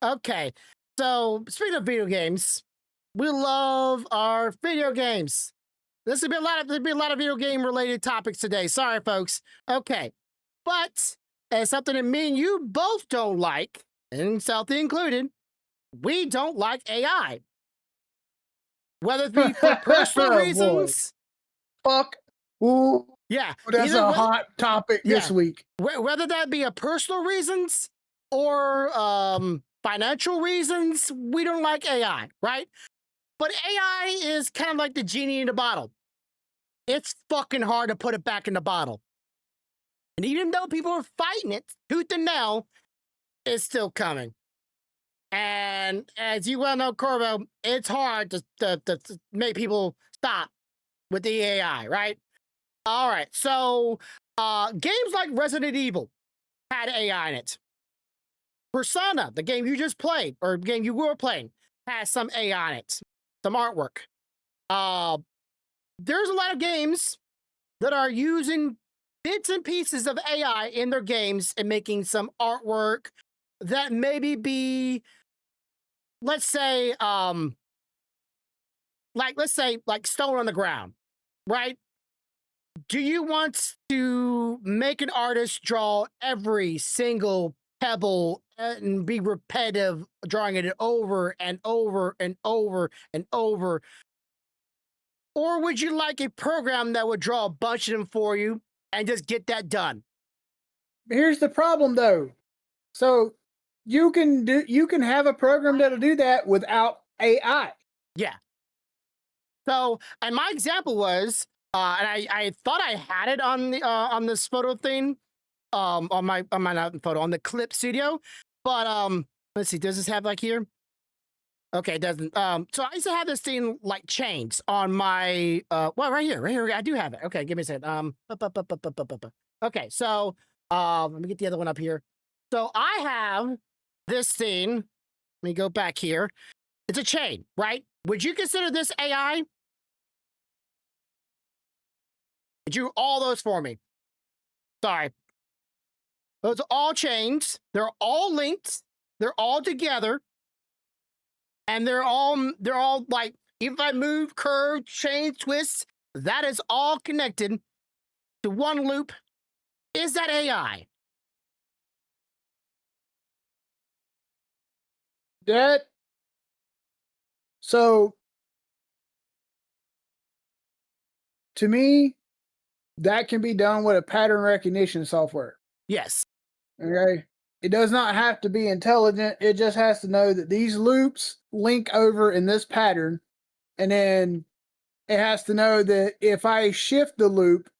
Okay. So, speaking of video games, we love our video games. There'll be a lot of video game related topics today. Sorry, folks. Okay. But as something that me and you both don't like, and Southie included, we don't like AI. Whether it be for personal reasons. Fuck. Ooh. Yeah. That's a hot topic this week. Whether that be a personal reasons or financial reasons, we don't like AI, right? But AI is kind of like the genie in the bottle. It's fucking hard to put it back in the bottle. And even though people are fighting it tooth and nail, it's still coming. And as you well know, Corvo, it's hard to make people stop with the AI, right? All right. So games like Resident Evil had AI in it. Persona, the game you just played, or game you were playing, has some AI in it, some artwork. There's a lot of games that are using bits and pieces of AI in their games and making some artwork that maybe be, let's say, like stone on the ground, right? Do you want to make an artist draw every single pebble and be repetitive, drawing it over and over and over and over? Or would you like a program that would draw a bunch of them for you and just get that done? Here's the problem, though. So you can have a program that'll do that without AI. Yeah. So, and my example was, and I thought I had it on the on this photo thing, on my not photo, on the clip studio, but let's see, does this have like here? Okay, it doesn't. So I used to have this thing like chains on my well, right here, I do have it. Okay, give me a second. Okay, so let me get the other one up here. So I have this thing. Let me go back here. It's a chain, right? Would you consider this AI? Did you all those for me? Sorry. Those are all chains. They're all linked. They're all together. And they're all like, if I move, curve, change, twist, that is all connected to one loop. Is that AI? So to me, that can be done with a pattern recognition software. Yes. Okay. It does not have to be intelligent. It just has to know that these loops link over in this pattern. And then it has to know that if I shift the loop,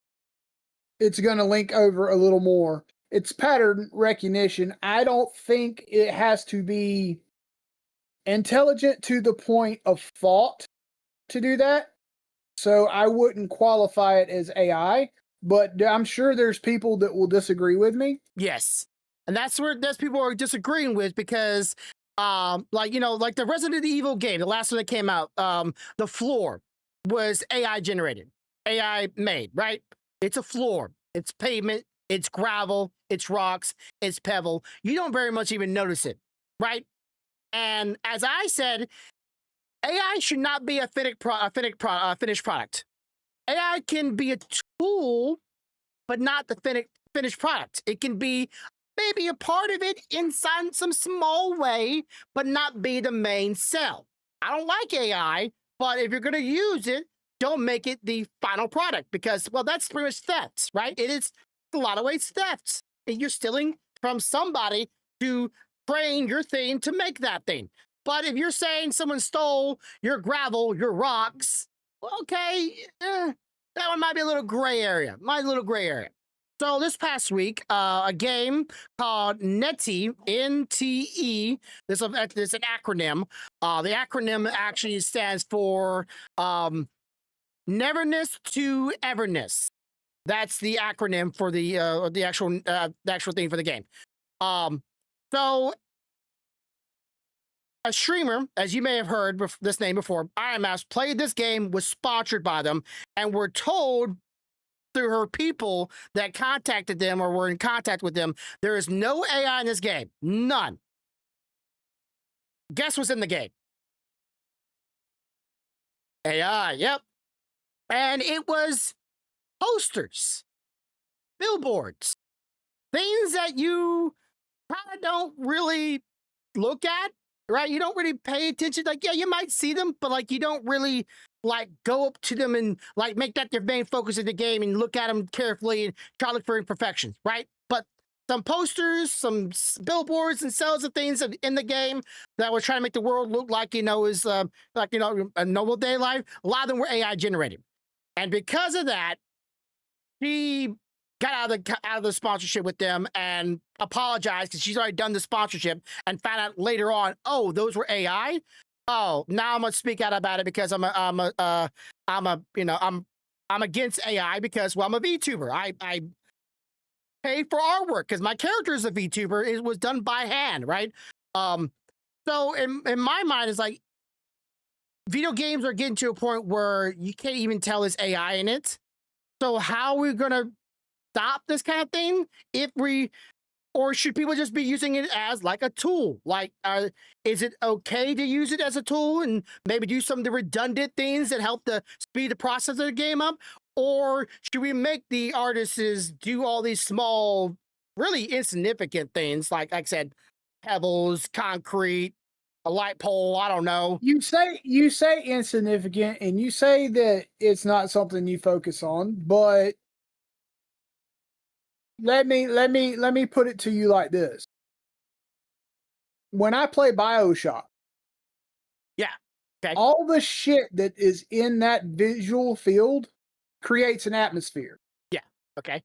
it's going to link over a little more. It's pattern recognition. I don't think it has to be intelligent to the point of thought to do that. So I wouldn't qualify it as AI, but I'm sure there's people that will disagree with me. Yes. And that's where people are disagreeing with, because like, you know, like the Resident Evil game, the last one that came out, the floor was AI generated, AI made, right? It's a floor, it's pavement, it's gravel, it's rocks, it's pebble. You don't very much even notice it, right? And as I said, AI should not be a finished product. AI can be a tool, but not the finished product. It can be maybe a part of it in some small way, but not be the main cell. I don't like AI, but if you're going to use it, don't make it the final product, because, well, that's pretty much theft, right? It is a lot of ways theft. You're stealing from somebody to train your thing to make that thing. But if you're saying someone stole your gravel, your rocks, well, okay, that one might be a little gray area. So this past week, a game called NETE, N-T-E, this is an acronym. The acronym actually stands for Neverness to Everness. That's the acronym for the actual thing for the game. So a streamer, as you may have heard this name before, IMS, played this game, was sponsored by them, and were told through her people that contacted them or were in contact with them, there is no AI in this game. None. Guess what's in the game? AI, yep. And it was posters, billboards, things that you kind of don't really look at, right? You don't really pay attention. Like, yeah, you might see them, but like you don't really like go up to them and like make that their main focus of the game and look at them carefully and try to look for imperfections, right? But some posters, some billboards and sales of things in the game that were trying to make the world look like, you know, is like, you know, a normal day life. A lot of them were AI generated. And because of that, she got out of the sponsorship with them and apologized because she's already done the sponsorship and found out later on, oh, those were AI. Oh, now I'm gonna speak out about it because I'm against AI because, well, I'm a VTuber. I pay for artwork because my character is a VTuber. It was done by hand, right? So in my mind, it's like video games are getting to a point where you can't even tell there's AI in it. So how are we gonna stop this kind of thing or should people just be using it as like a tool? Like, is it okay to use it as a tool and maybe do some of the redundant things that help to speed the process of the game up? Or should we make the artists do all these small, really insignificant things, like I said, pebbles, concrete, a light pole, I don't know. You say insignificant, and you say that it's not something you focus on, but let me put it to you like this. When I play BioShock, Yeah. Okay. all the shit that is in that visual field creates an atmosphere. Yeah. Okay.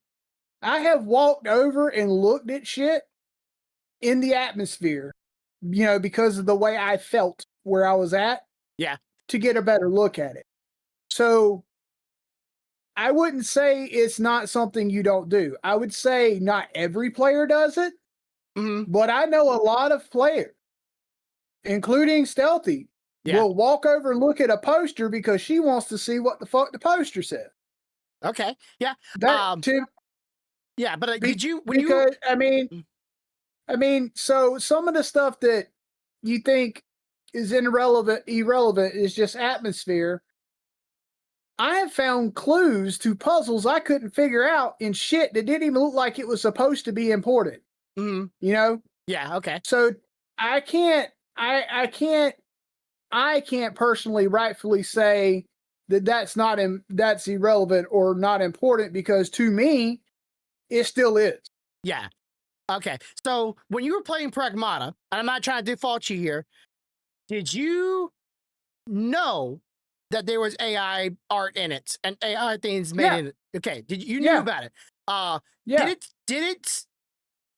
I have walked over and looked at shit in the atmosphere, because of the way I felt where I was at. Yeah. To get a better look at it. So I wouldn't say it's not something you don't do. I would say not every player does it, but I know a lot of players, including Stealthy, will walk over and look at a poster because she wants to see what the fuck the poster says. Okay. Yeah. Yeah, but I mean, so some of the stuff that you think is irrelevant is just atmosphere. I have found clues to puzzles I couldn't figure out in shit that didn't even look like it was supposed to be important. Yeah. Okay. So I can't personally rightfully say that that's irrelevant or not important, because to me, it still is. Yeah. Okay. So when you were playing Pragmata, and I'm not trying to default you here, did you know that there was AI art in it and AI things made in it? Okay. You knew about it? Yeah.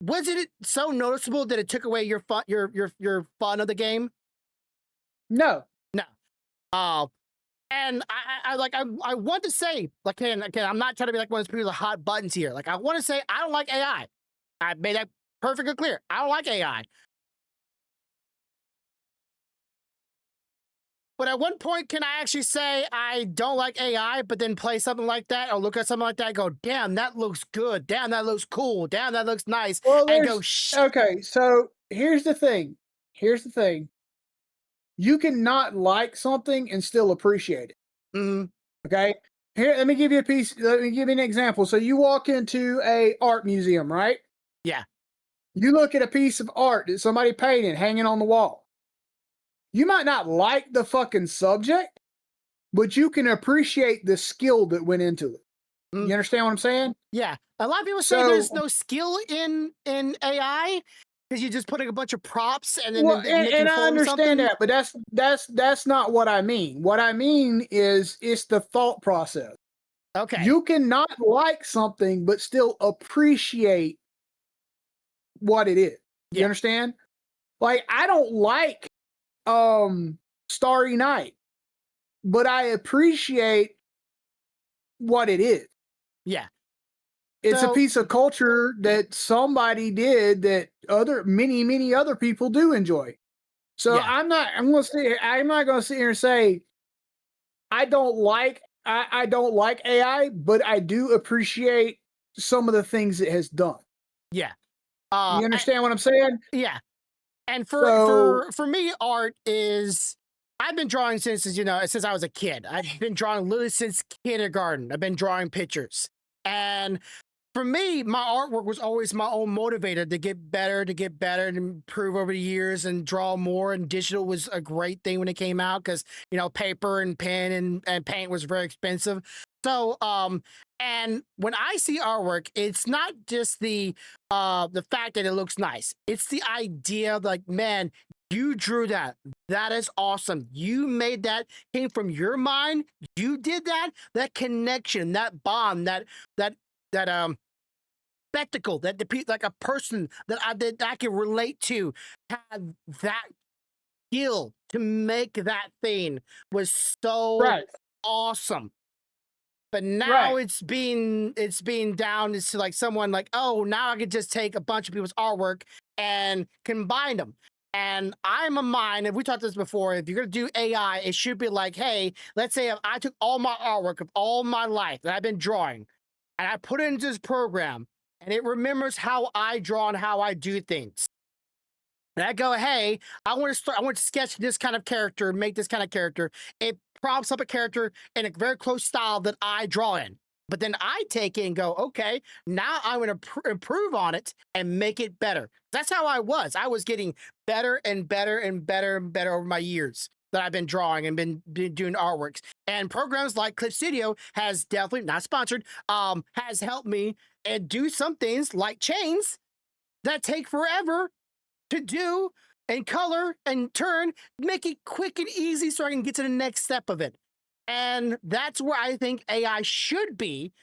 Was it so noticeable that it took away your fun, your fun of the game? No. And I want to say, like, again, I'm not trying to be like one of those people with hot buttons here. Like, I want to say I don't like AI. I made that perfectly clear. I don't like AI. But at one point, can I actually say I don't like AI, but then play something like that or look at something like that and go, damn, that looks good. Damn, that looks cool. Damn, that looks nice. Well, and go, okay, so here's the thing. You can not like something and still appreciate it. Okay? Here, let me give you an example. So you walk into a art museum, right? Yeah. You look at a piece of art that somebody painted hanging on the wall. You might not like the fucking subject, but you can appreciate the skill that went into it. You understand what I'm saying? Yeah. A lot of people say there's no skill in AI because you're just putting a bunch of props and then and I understand that, but that's not what I mean. What I mean is it's the thought process. Okay. You cannot like something but still appreciate what it is. You understand? Like, I don't like Starry Night, but I appreciate what it is. Yeah. It's a piece of culture that somebody did that many other people do enjoy. So I'm not going to sit here and say I don't like AI, but I do appreciate some of the things it has done. Yeah. You understand what I'm saying? Yeah. And for me, art is, I've been drawing since I was a kid. I've been drawing literally since kindergarten. I've been drawing pictures. And for me, my artwork was always my own motivator to get better and improve over the years and draw more. And digital was a great thing when it came out because, paper and pen and paint was very expensive. So, and when I see artwork, it's not just the fact that it looks nice. It's the idea of, like, man, you drew that. That is awesome. You made that, came from your mind. You did that. That connection, that bond, that spectacle that like a person that I can relate to had that skill to make that thing was so Right. awesome. But now Right. it's being down to like someone like, oh, now I could just take a bunch of people's artwork and combine them. And I'm a mind, if we talked this before, if you're gonna do AI, it should be like, hey, let's say if I took all my artwork of all my life that I've been drawing and I put it into this program and it remembers how I draw and how I do things. And I go, hey, I want to sketch this kind of character, make this kind of character. It prompts up a character in a very close style that I draw in. But then I take it and go, okay, now I'm going to improve on it and make it better. That's how I was. I was getting better and better and better and better over my years that I've been drawing and been doing artworks. And programs like Clip Studio has definitely, not sponsored, has helped me and do some things like chains that take forever to do and color and turn, make it quick and easy so I can get to the next step of it. And that's where I think AI should be.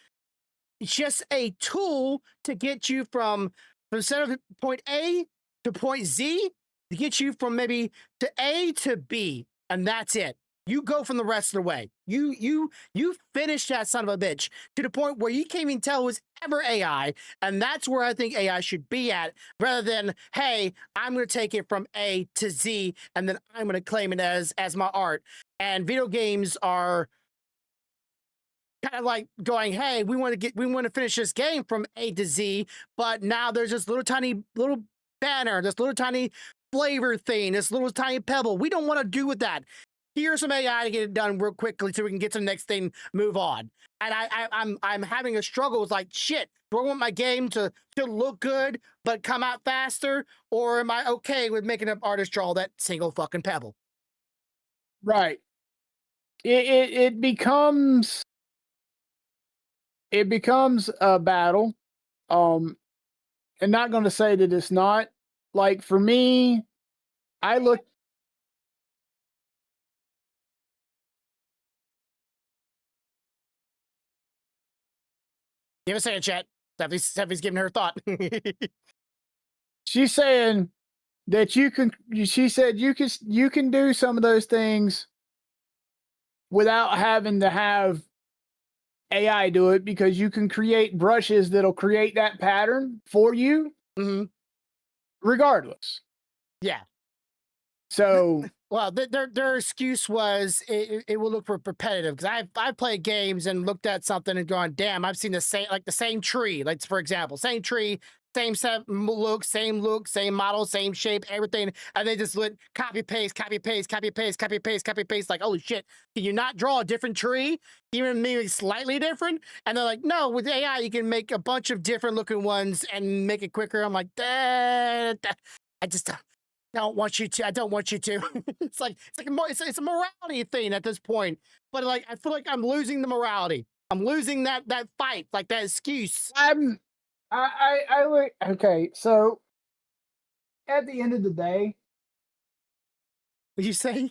It's just a tool to get you from center of point A to point Z, to get you from maybe to A to B, and that's it. You go from the rest of the way. You finish that son of a bitch to the point where you can't even tell it was ever AI, and that's where I think AI should be at, rather than, hey, I'm going to take it from A to Z, and then I'm going to claim it as my art. And video games are kind of like going, hey, we want to finish this game from A to Z, but now there's this little tiny little banner, this little tiny flavor thing, this little tiny pebble. We don't want to do with that. Here's some AI to get it done real quickly so we can get to the next thing, move on. And I'm having a struggle with like, shit, do I want my game to look good but come out faster, or am I okay with making an artist draw that single fucking pebble? Right. It becomes a battle. I'm not going to say that it's not. Like for me, I look. Give us a second, chat. Stephanie's giving her thought. She's saying that you can. She said you can do some of those things without having to have AI do it, because you can create brushes that'll create that pattern for you, regardless. Yeah. So well, their excuse was it will look for repetitive, because I've played games and looked at something and gone, damn, I've seen the same tree, like for example, same tree, same set look, same model, same shape, everything, and they just went copy paste, copy paste, copy paste, copy paste, copy paste. Like, holy shit, can you not draw a different tree, even maybe slightly different? And they're like, no, with AI you can make a bunch of different looking ones and make it quicker. I'm like, I just don't want you to. I don't want you to. it's a morality thing at this point. But like, I feel like I'm losing the morality. I'm losing that fight, like that excuse. okay. So at the end of the day, What you say?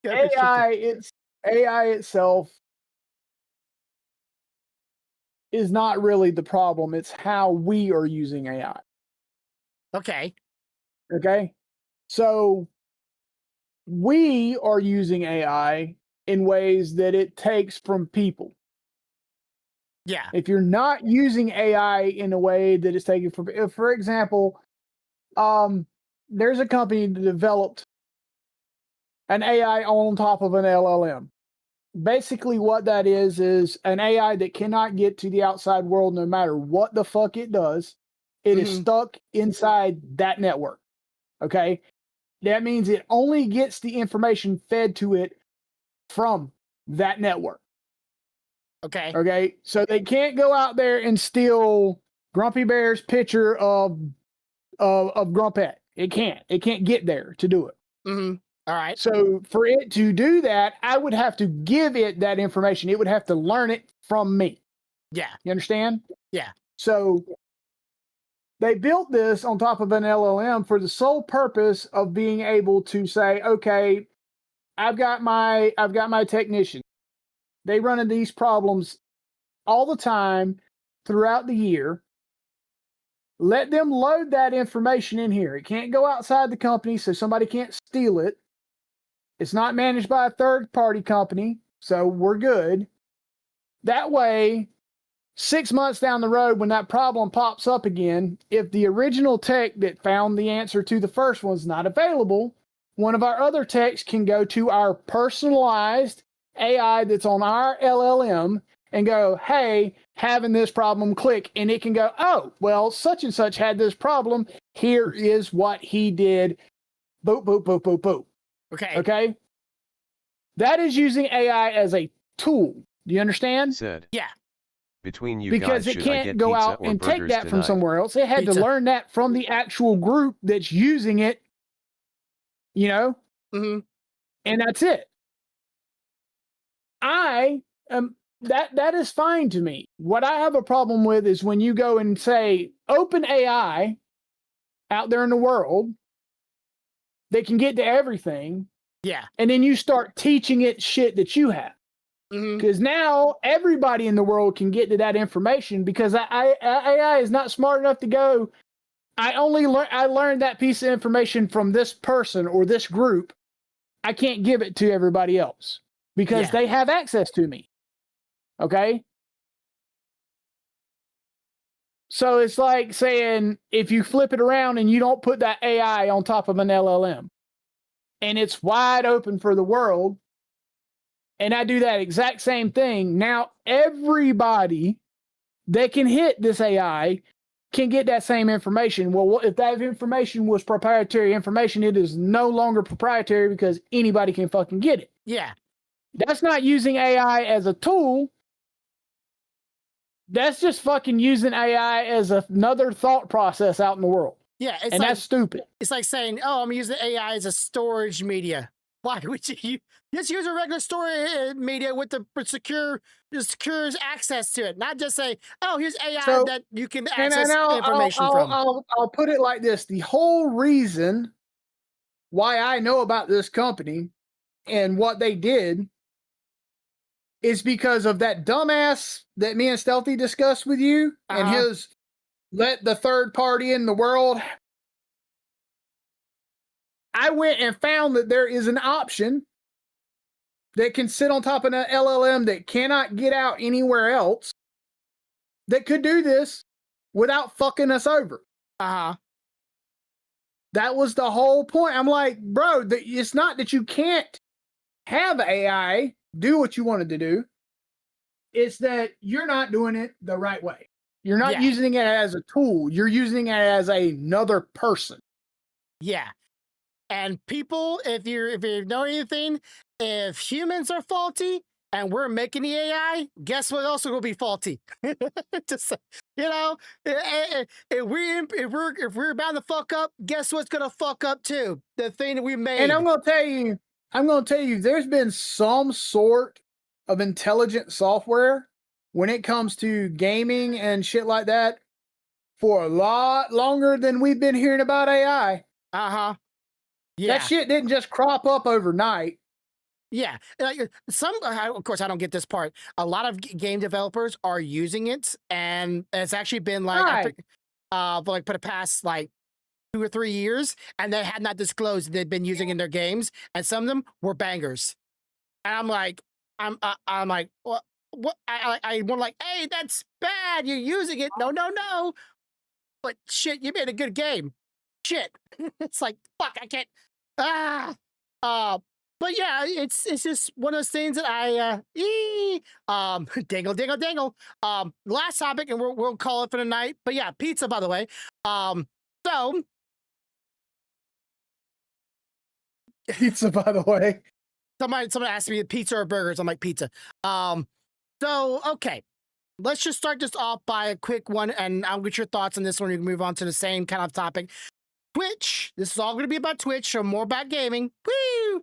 AI itself is not really the problem. It's how we are using AI. Okay. Okay. So we are using AI in ways that it takes from people. Yeah. If you're not using AI in a way that it's taken from, if, for example, there's a company that developed an AI on top of an LLM. Basically, what that is an AI that cannot get to the outside world no matter what the fuck it does. It is stuck inside that network. Okay. That means it only gets the information fed to it from that network. Okay. Okay. So they can't go out there and steal Grumpy Bear's picture of Grumpette. It can't get there to do it. All right. So for it to do that, I would have to give it that information. It would have to learn it from me. Yeah. You understand? Yeah. So they built this on top of an LLM for the sole purpose of being able to say, okay, I've got my technician. They run into these problems all the time throughout the year. let them load that information in here. It can't go outside the company, so somebody can't steal it. It's not managed by a third-party company, so we're good. That way, 6 months down the road, when that problem pops up again, if the original tech that found the answer to the first one's not available, one of our other techs can go to our personalized AI that's on our LLM and go, hey, having this problem, click, and it can go, oh, well, such and such had this problem. Here is what he did. Boop, boop, boop, boop, boop. Okay. Okay? That is using AI as a tool. Do you understand? Said. Yeah. Between you Because guys, it should I can't get go pizza out or and take burgers that from tonight? somewhere else. It had Pizza. to learn that from the actual group that's using it, you know? Mm-hmm. And that's it. That is fine to me. What I have a problem with is when you go and say, open AI out there in the world, they can get to everything, Yeah. and then you start teaching it shit that you have. Mm-hmm. Because now everybody in the world can get to that information because AI is not smart enough to go, I learned that piece of information from this person or this group. I can't give it to everybody else because they have access to me. Okay? So it's like saying if you flip it around and you don't put that AI on top of an LLM and it's wide open for the world, and I do that exact same thing, now everybody that can hit this AI can get that same information. Well, if that information was proprietary information, it is no longer proprietary because anybody can fucking get it. Yeah. That's not using AI as a tool. That's just fucking using AI as another thought process out in the world. Yeah. And that's stupid. It's like saying, oh, I'm using AI as a storage media. Why would you just use a regular storage media with the secure access to it? Not just say, oh, here's AI that you can access information from. I'll put it like this. The whole reason why I know about this company and what they did is because of that dumbass that me and Stealthy discussed with you and his let the third party in the world. I went and found that there is an option that can sit on top of an LLM that cannot get out anywhere else that could do this without fucking us over. That was the whole point. I'm like, bro, it's not that you can't have AI do what you wanted to do. It's that you're not doing it the right way. You're not using it as a tool. You're using it as another person. Yeah. And people, if you know anything, if humans are faulty and we're making the AI, guess what also will be faulty? Just, you know, if we're bound to fuck up, guess what's gonna fuck up too? The thing that we made. And I'm gonna tell you, there's been some sort of intelligent software when it comes to gaming and shit like that for a lot longer than we've been hearing about AI. Yeah. That shit didn't just crop up overnight. Yeah, like of course, I don't get this part. A lot of game developers are using it, and it's actually been like, for the past like 2 or 3 years, and they had not disclosed they've been using it in their games, and some of them were bangers. And I'm like, what? I want like, hey, that's bad. You're using it. No. But shit, you made a good game. Shit, it's like fuck. I can't. But yeah, it's just one of those things that I dangle. Last topic, and we'll call it for the night. But yeah, pizza, by the way. So Pizza, by the way. Someone asked me pizza or burgers. I'm like pizza. So okay. Let's just start this off by a quick one, and I'll get your thoughts on this one. We can move on to the same kind of topic. Twitch. This is all going to be about Twitch, so more about gaming. Woo!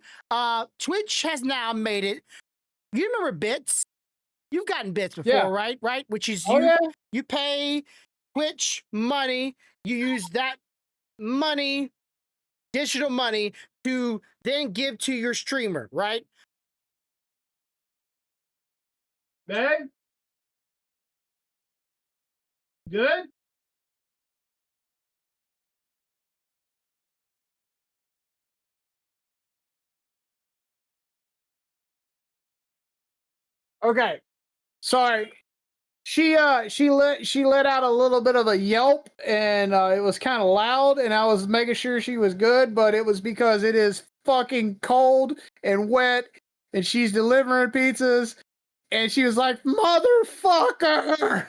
Twitch has now made it. You remember bits? You've gotten bits before, right? Right? Which is you pay Twitch money. You use that money, digital money, to then give to your streamer, right? Babe? Good? Okay. Sorry. She let out a little bit of a yelp, and it was kind of loud, and I was making sure she was good, but it was because it is fucking cold and wet, and she's delivering pizzas, and she was like, "Motherfucker!"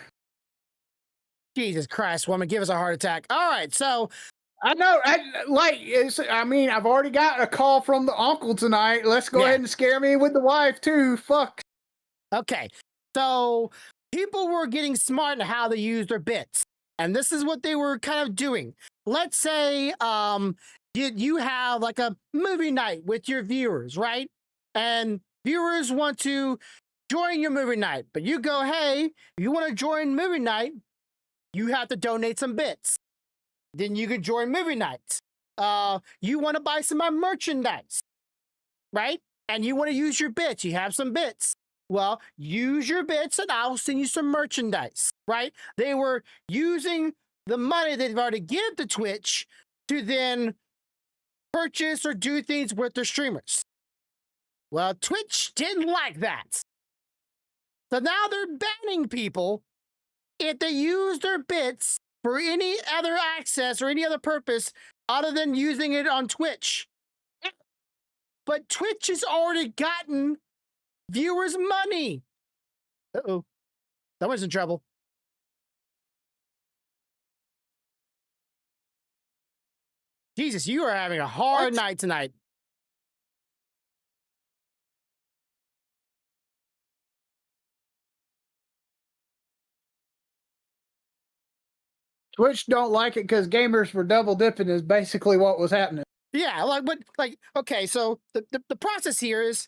Jesus Christ, woman, give us a heart attack. All right, so I know. I've already got a call from the uncle tonight. Let's go ahead and scare me with the wife too. Fuck. Okay, so people were getting smart in how they use their bits, and this is what they were kind of doing. Let's say you have like a movie night with your viewers, right? And viewers want to join your movie night, but you go, hey, if you want to join movie night, you have to donate some bits. Then you can join movie nights. You want to buy some of my merchandise, right? And you want to use your bits. You have some bits. Well, use your bits and I'll send you some merchandise, right? They were using the money they've already given to Twitch to then purchase or do things with their streamers. Well, Twitch didn't like that. So now they're banning people if they use their bits for any other access or any other purpose other than using it on Twitch. But Twitch has already gotten viewers' money. Uh-oh. Someone's in trouble. Jesus, you are having a hard night tonight. Twitch don't like it because gamers were double dipping is basically what was happening. Yeah, okay, so the process here is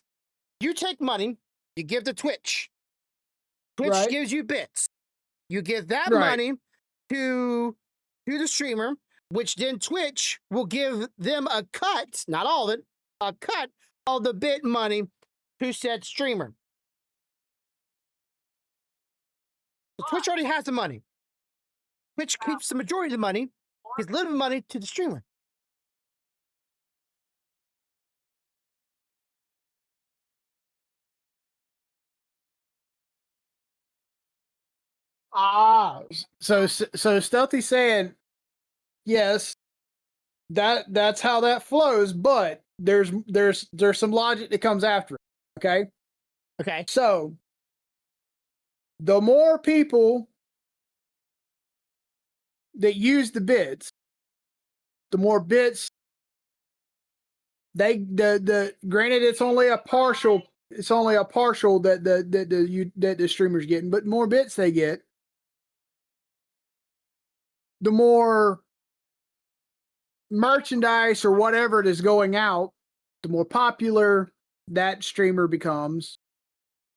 you take money, you give to Twitch. Twitch gives you bits. You give that money to the streamer, which then Twitch will give them a cut, not all of it, a cut of the bit money to said streamer. So Twitch already has the money. Twitch keeps the majority of the money, gives little money to the streamer. So Stealthy saying, yes, that's how that flows, but there's some logic that comes after it. Okay. Okay. So the more people that use the bits, the more bits the granted it's only a partial that the streamer's getting, but more bits they get, the more merchandise or whatever it is going out, the more popular that streamer becomes,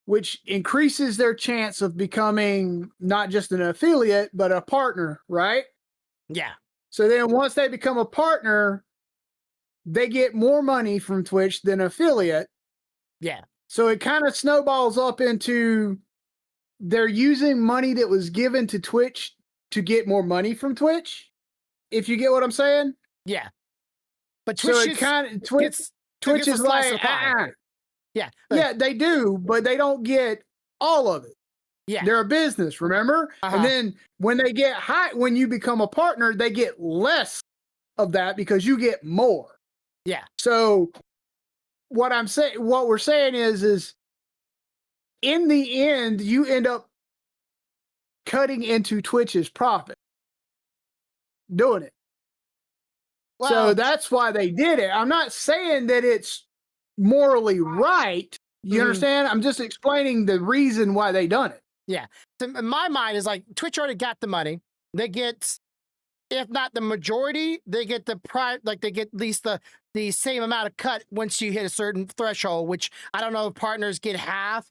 which increases their chance of becoming not just an affiliate, but a partner, right? Yeah. So then once they become a partner, they get more money from Twitch than affiliate. Yeah. So it kind of snowballs up into they're using money that was given to Twitch to get more money from Twitch. If you get what I'm saying? Yeah. But Twitch so it kind of Twitch is like, yeah, yeah, they do, but they don't get all of it. Yeah, they're a business, remember? And then when they get high, when you become a partner, they get less of that because you get more. Yeah. So what we're saying is in the end, you end up cutting into Twitch's profit doing it. Well, so that's why they did it. I'm not saying that it's morally right. You understand? I'm just explaining the reason why they done it. Yeah. So in my mind is like Twitch already got the money. They get, if not the majority, they get they get at least the same amount of cut once you hit a certain threshold, which I don't know if partners get half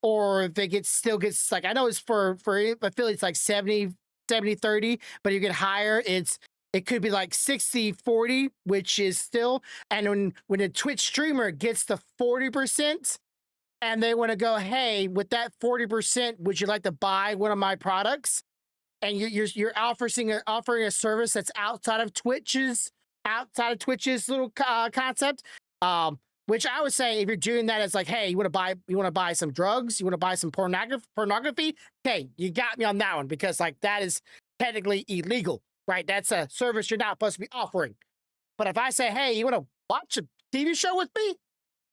or if they still gets like, I know it's for affiliates like 70, 30, but you get higher, it could be like 60-40, which is still, and when a Twitch streamer gets the 40% and they want to go, hey, with that 40%, would you like to buy one of my products? And you're offering a service that's outside of Twitch's little concept. Which I would say, if you're doing that, it's like, hey, you want to buy some drugs, you want to buy some pornography. Okay, you got me on that one because like that is technically illegal, right? That's a service you're not supposed to be offering. But if I say, hey, you want to watch a TV show with me,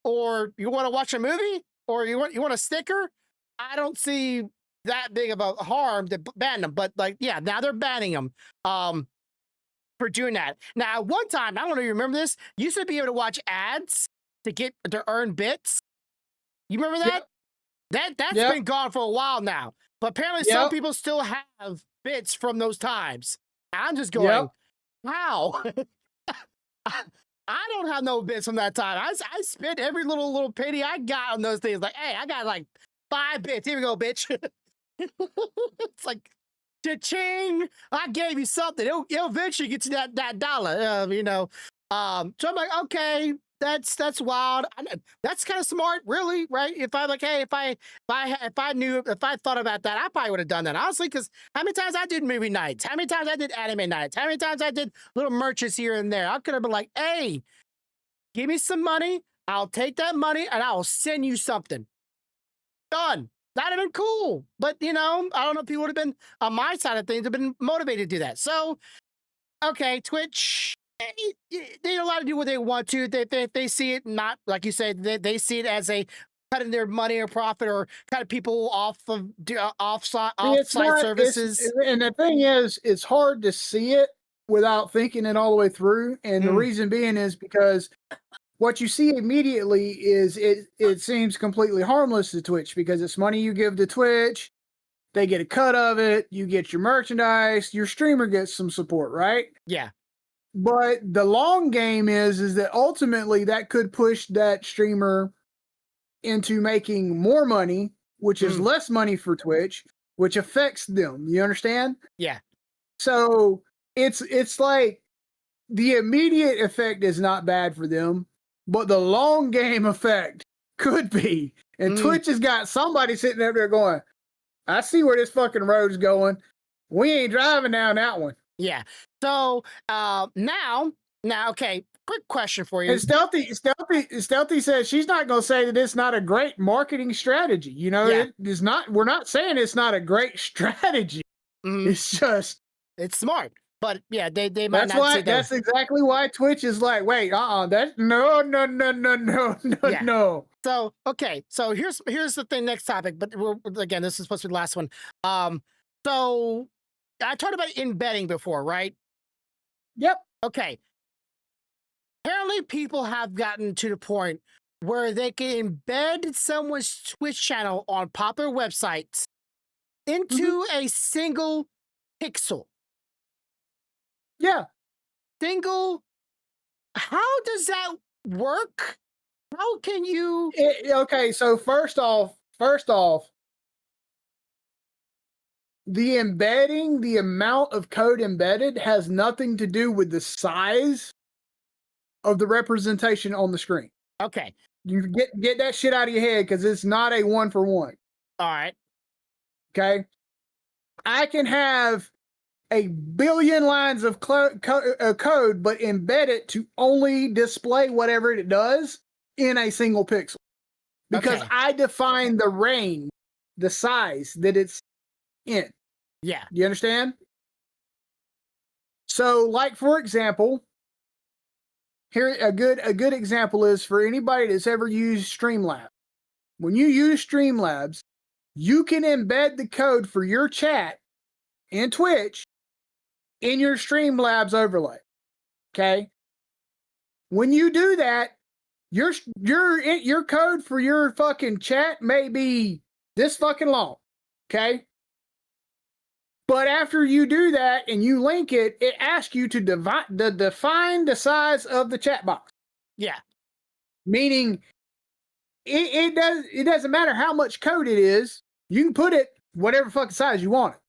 or you want to watch a movie, or you want a sticker, I don't see that big of a harm to ban them. But like, yeah, now they're banning them. For doing that. Now, at one time, I don't know if you remember this, you used to be able to watch ads to earn bits. You remember that? That's been gone for a while now. But apparently some people still have bits from those times. I'm just going, how? I don't have no bits from that time. I spent every little penny I got on those things. Like, hey, I got like 5 bits. Here we go, bitch. It's like, cha-ching! I gave you something. It'll eventually get to that dollar, you know. So I'm like, okay, that's wild. That's kind of smart, really, right? If I'm like, hey, if I thought about that, I probably would have done that, honestly. Because how many times I did movie nights? How many times I did anime nights? How many times I did little merches here and there? I could have been like, hey, give me some money. I'll take that money and I'll send you something. Done. That'd have been cool. But, you know, I don't know if people would have been on my side of things, have been motivated to do that. So, okay, Twitch, they allowed to do what they want to. They see it not, like you said, they see it as a cutting their money or profit or kind of people off of off-site services. And the thing is, it's hard to see it without thinking it all the way through. And the reason being is because what you see immediately is it seems completely harmless to Twitch because it's money you give to Twitch. They get a cut of it. You get your merchandise. Your streamer gets some support, right? Yeah. But the long game is that ultimately that could push that streamer into making more money, which is less money for Twitch, which affects them. You understand? Yeah. So it's like the immediate effect is not bad for them. But the long game effect could be. And Twitch has got somebody sitting up there going, I see where this fucking road's going. We ain't driving down that one. Yeah. So now, okay, quick question for you. And Stealthy says she's not going to say that it's not a great marketing strategy. You know, it is not. We're not saying it's not a great strategy. It's just. It's smart. But yeah, they might not see that. That's exactly why Twitch is like, wait, that's no. So okay, so here's the thing. Next topic, but again, this is supposed to be the last one. So I talked about embedding before, right? Yep. Okay. Apparently, people have gotten to the point where they can embed someone's Twitch channel on popular websites into a single pixel. Yeah. How does that work? How can you? Okay, so first off, the embedding, the amount of code embedded has nothing to do with the size of the representation on the screen. Okay. You get that shit out of your head because it's not a 1-for-1. All right. Okay. I can have a billion lines of code, but embed it to only display whatever it does in a single pixel. Because I define the range, the size that it's in. Yeah. You understand? So, like, for example, here a good example is for anybody that's ever used Streamlabs. When you use Streamlabs, you can embed the code for your chat in Twitch in your Streamlabs overlay. Okay? When you do that, your code for your fucking chat may be this fucking long. Okay? But after you do that and you link it, it asks you to define the size of the chat box. Yeah. Meaning it doesn't matter how much code it is, you can put it whatever fucking size you want it.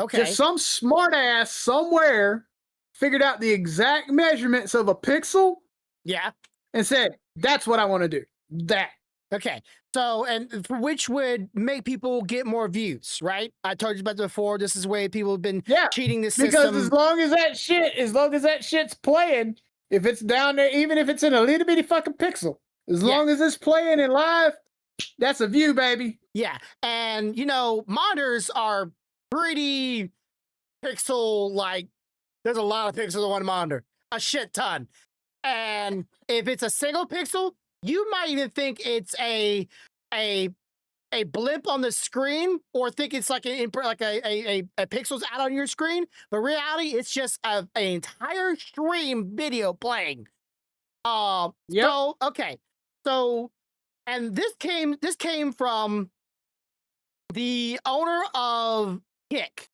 Okay. Just some smart ass somewhere figured out the exact measurements of a pixel. Yeah. And said, that's what I want to do. That. Okay. So, and which would make people get more views, right? I told you about it before. This is the way people have been cheating the system. Because as long as that shit's playing, If it's down there, even if it's in a little bitty fucking pixel, as Yeah. long as it's playing it live, that's a view, baby. Yeah, and monitors are pretty pixel like. There's a lot of pixels on one monitor, a shit ton. And if it's a single pixel, you might even think it's a blip on the screen, or think it's like a pixels out on your screen. But reality, it's just an entire stream video playing. Yep. So okay, so and this came from the owner of Kick,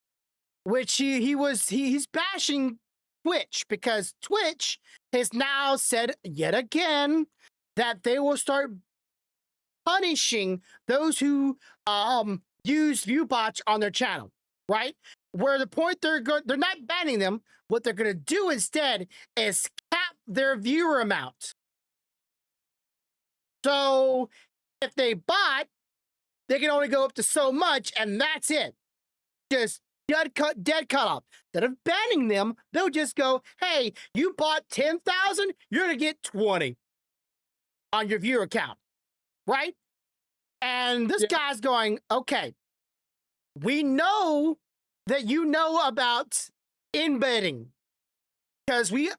which he's bashing Twitch because Twitch has now said yet again that they will start punishing those who use viewbots on their channel, right? Where the point they're not banning them. What they're going to do instead is cap their viewer amount. So if they bot, they can only go up to so much, and that's it. Just dead cut off. Instead of banning them, they'll just go, hey, you bought 10,000, you're gonna get 20 on your viewer account, right? And this guy's going, okay, we know that you know about embedding, because we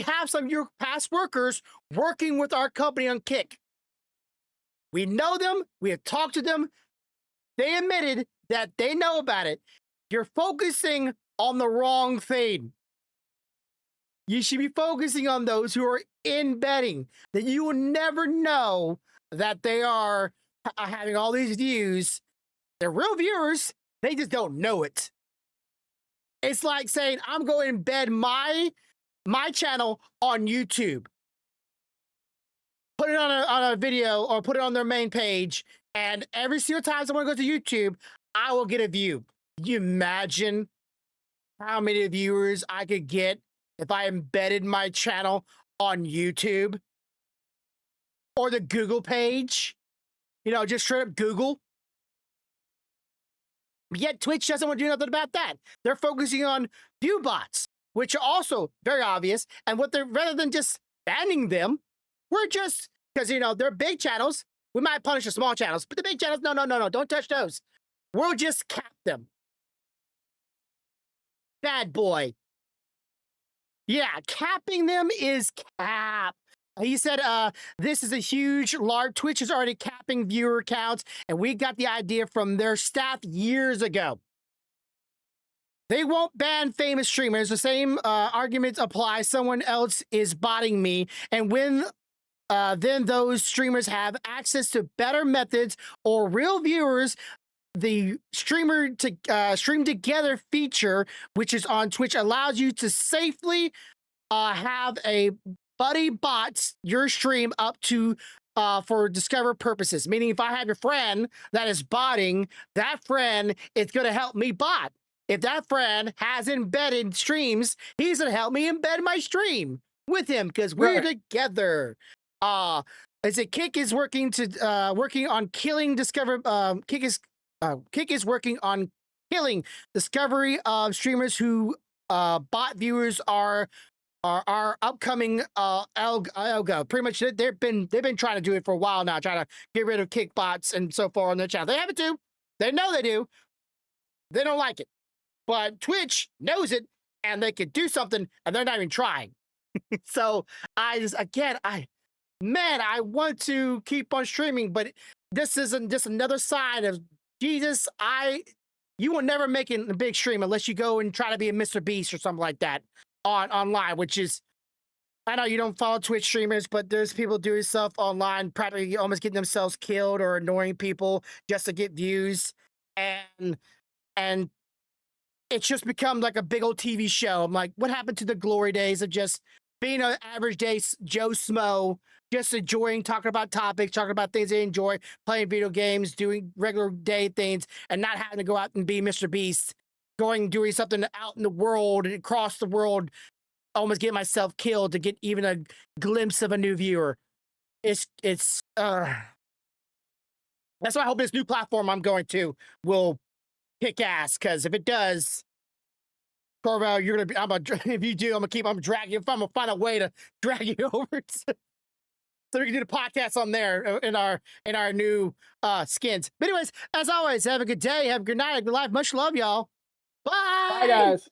have some of your past workers working with our company on Kick. We know them. We have talked to them. They admitted that they know about it. You're focusing on the wrong thing. You should be focusing on those who are embedding, that you will never know that they are having all these views. They're real viewers. They just don't know it. It's like saying, I'm going to embed my channel on YouTube. Put it on a video or put it on their main page, and every single time someone goes to YouTube, I will get a view. Can you imagine how many viewers I could get if I embedded my channel on YouTube or the Google page? Just straight up Google. Yet Twitch doesn't want to do nothing about that. They're focusing on view bots, which are also very obvious. And rather than just banning them, we're just, because they're big channels. We might punish the small channels, but the big channels, no, don't touch those. We'll just cap them. Bad boy. Yeah, capping them is cap. He said, this is a huge, large, Twitch is already capping viewer counts, and we got the idea from their staff years ago. They won't ban famous streamers. The same arguments apply. Someone else is botting me, and when then those streamers have access to better methods or real viewers, the stream together feature, which is on Twitch, allows you to safely have a buddy bots your stream up to for discover purposes. Meaning, if I have a friend that is botting, that friend is going to help me bot. If that friend has embedded streams, he's going to help me embed my stream with him because we're together. Kick is working on killing discover. Kick is working on killing discovery of streamers who bot viewers are upcoming algo. Pretty much they've been trying to do it for a while now, trying to get rid of Kick bots and so far on their channel. They have it too. They know they do. They don't like it, but Twitch knows it and they could do something, and they're not even trying. So I want to keep on streaming, but this isn't just another side of Jesus. You will never make it a big stream unless you go and try to be a Mr. Beast or something like that online, which is, I know you don't follow Twitch streamers, but there's people doing stuff online, practically almost getting themselves killed or annoying people just to get views. And it's just become like a big old TV show. I'm like, what happened to the glory days of just being an average day Joe Smo, just enjoying talking about topics, talking about things they enjoy, playing video games, doing regular day things, and not having to go out and be Mr. Beast, doing something out in the world, across the world, almost get myself killed to get even a glimpse of a new viewer. That's why I hope this new platform I'm going to will kick ass, because if it does, Corval, you're gonna be. If you do, I'm gonna drag you. If I'm gonna find a way to drag you over, so we can do the podcast on there in our new skins. But anyways, as always, have a good day, have a good night, have a good life. Much love, y'all. Bye. Bye, guys.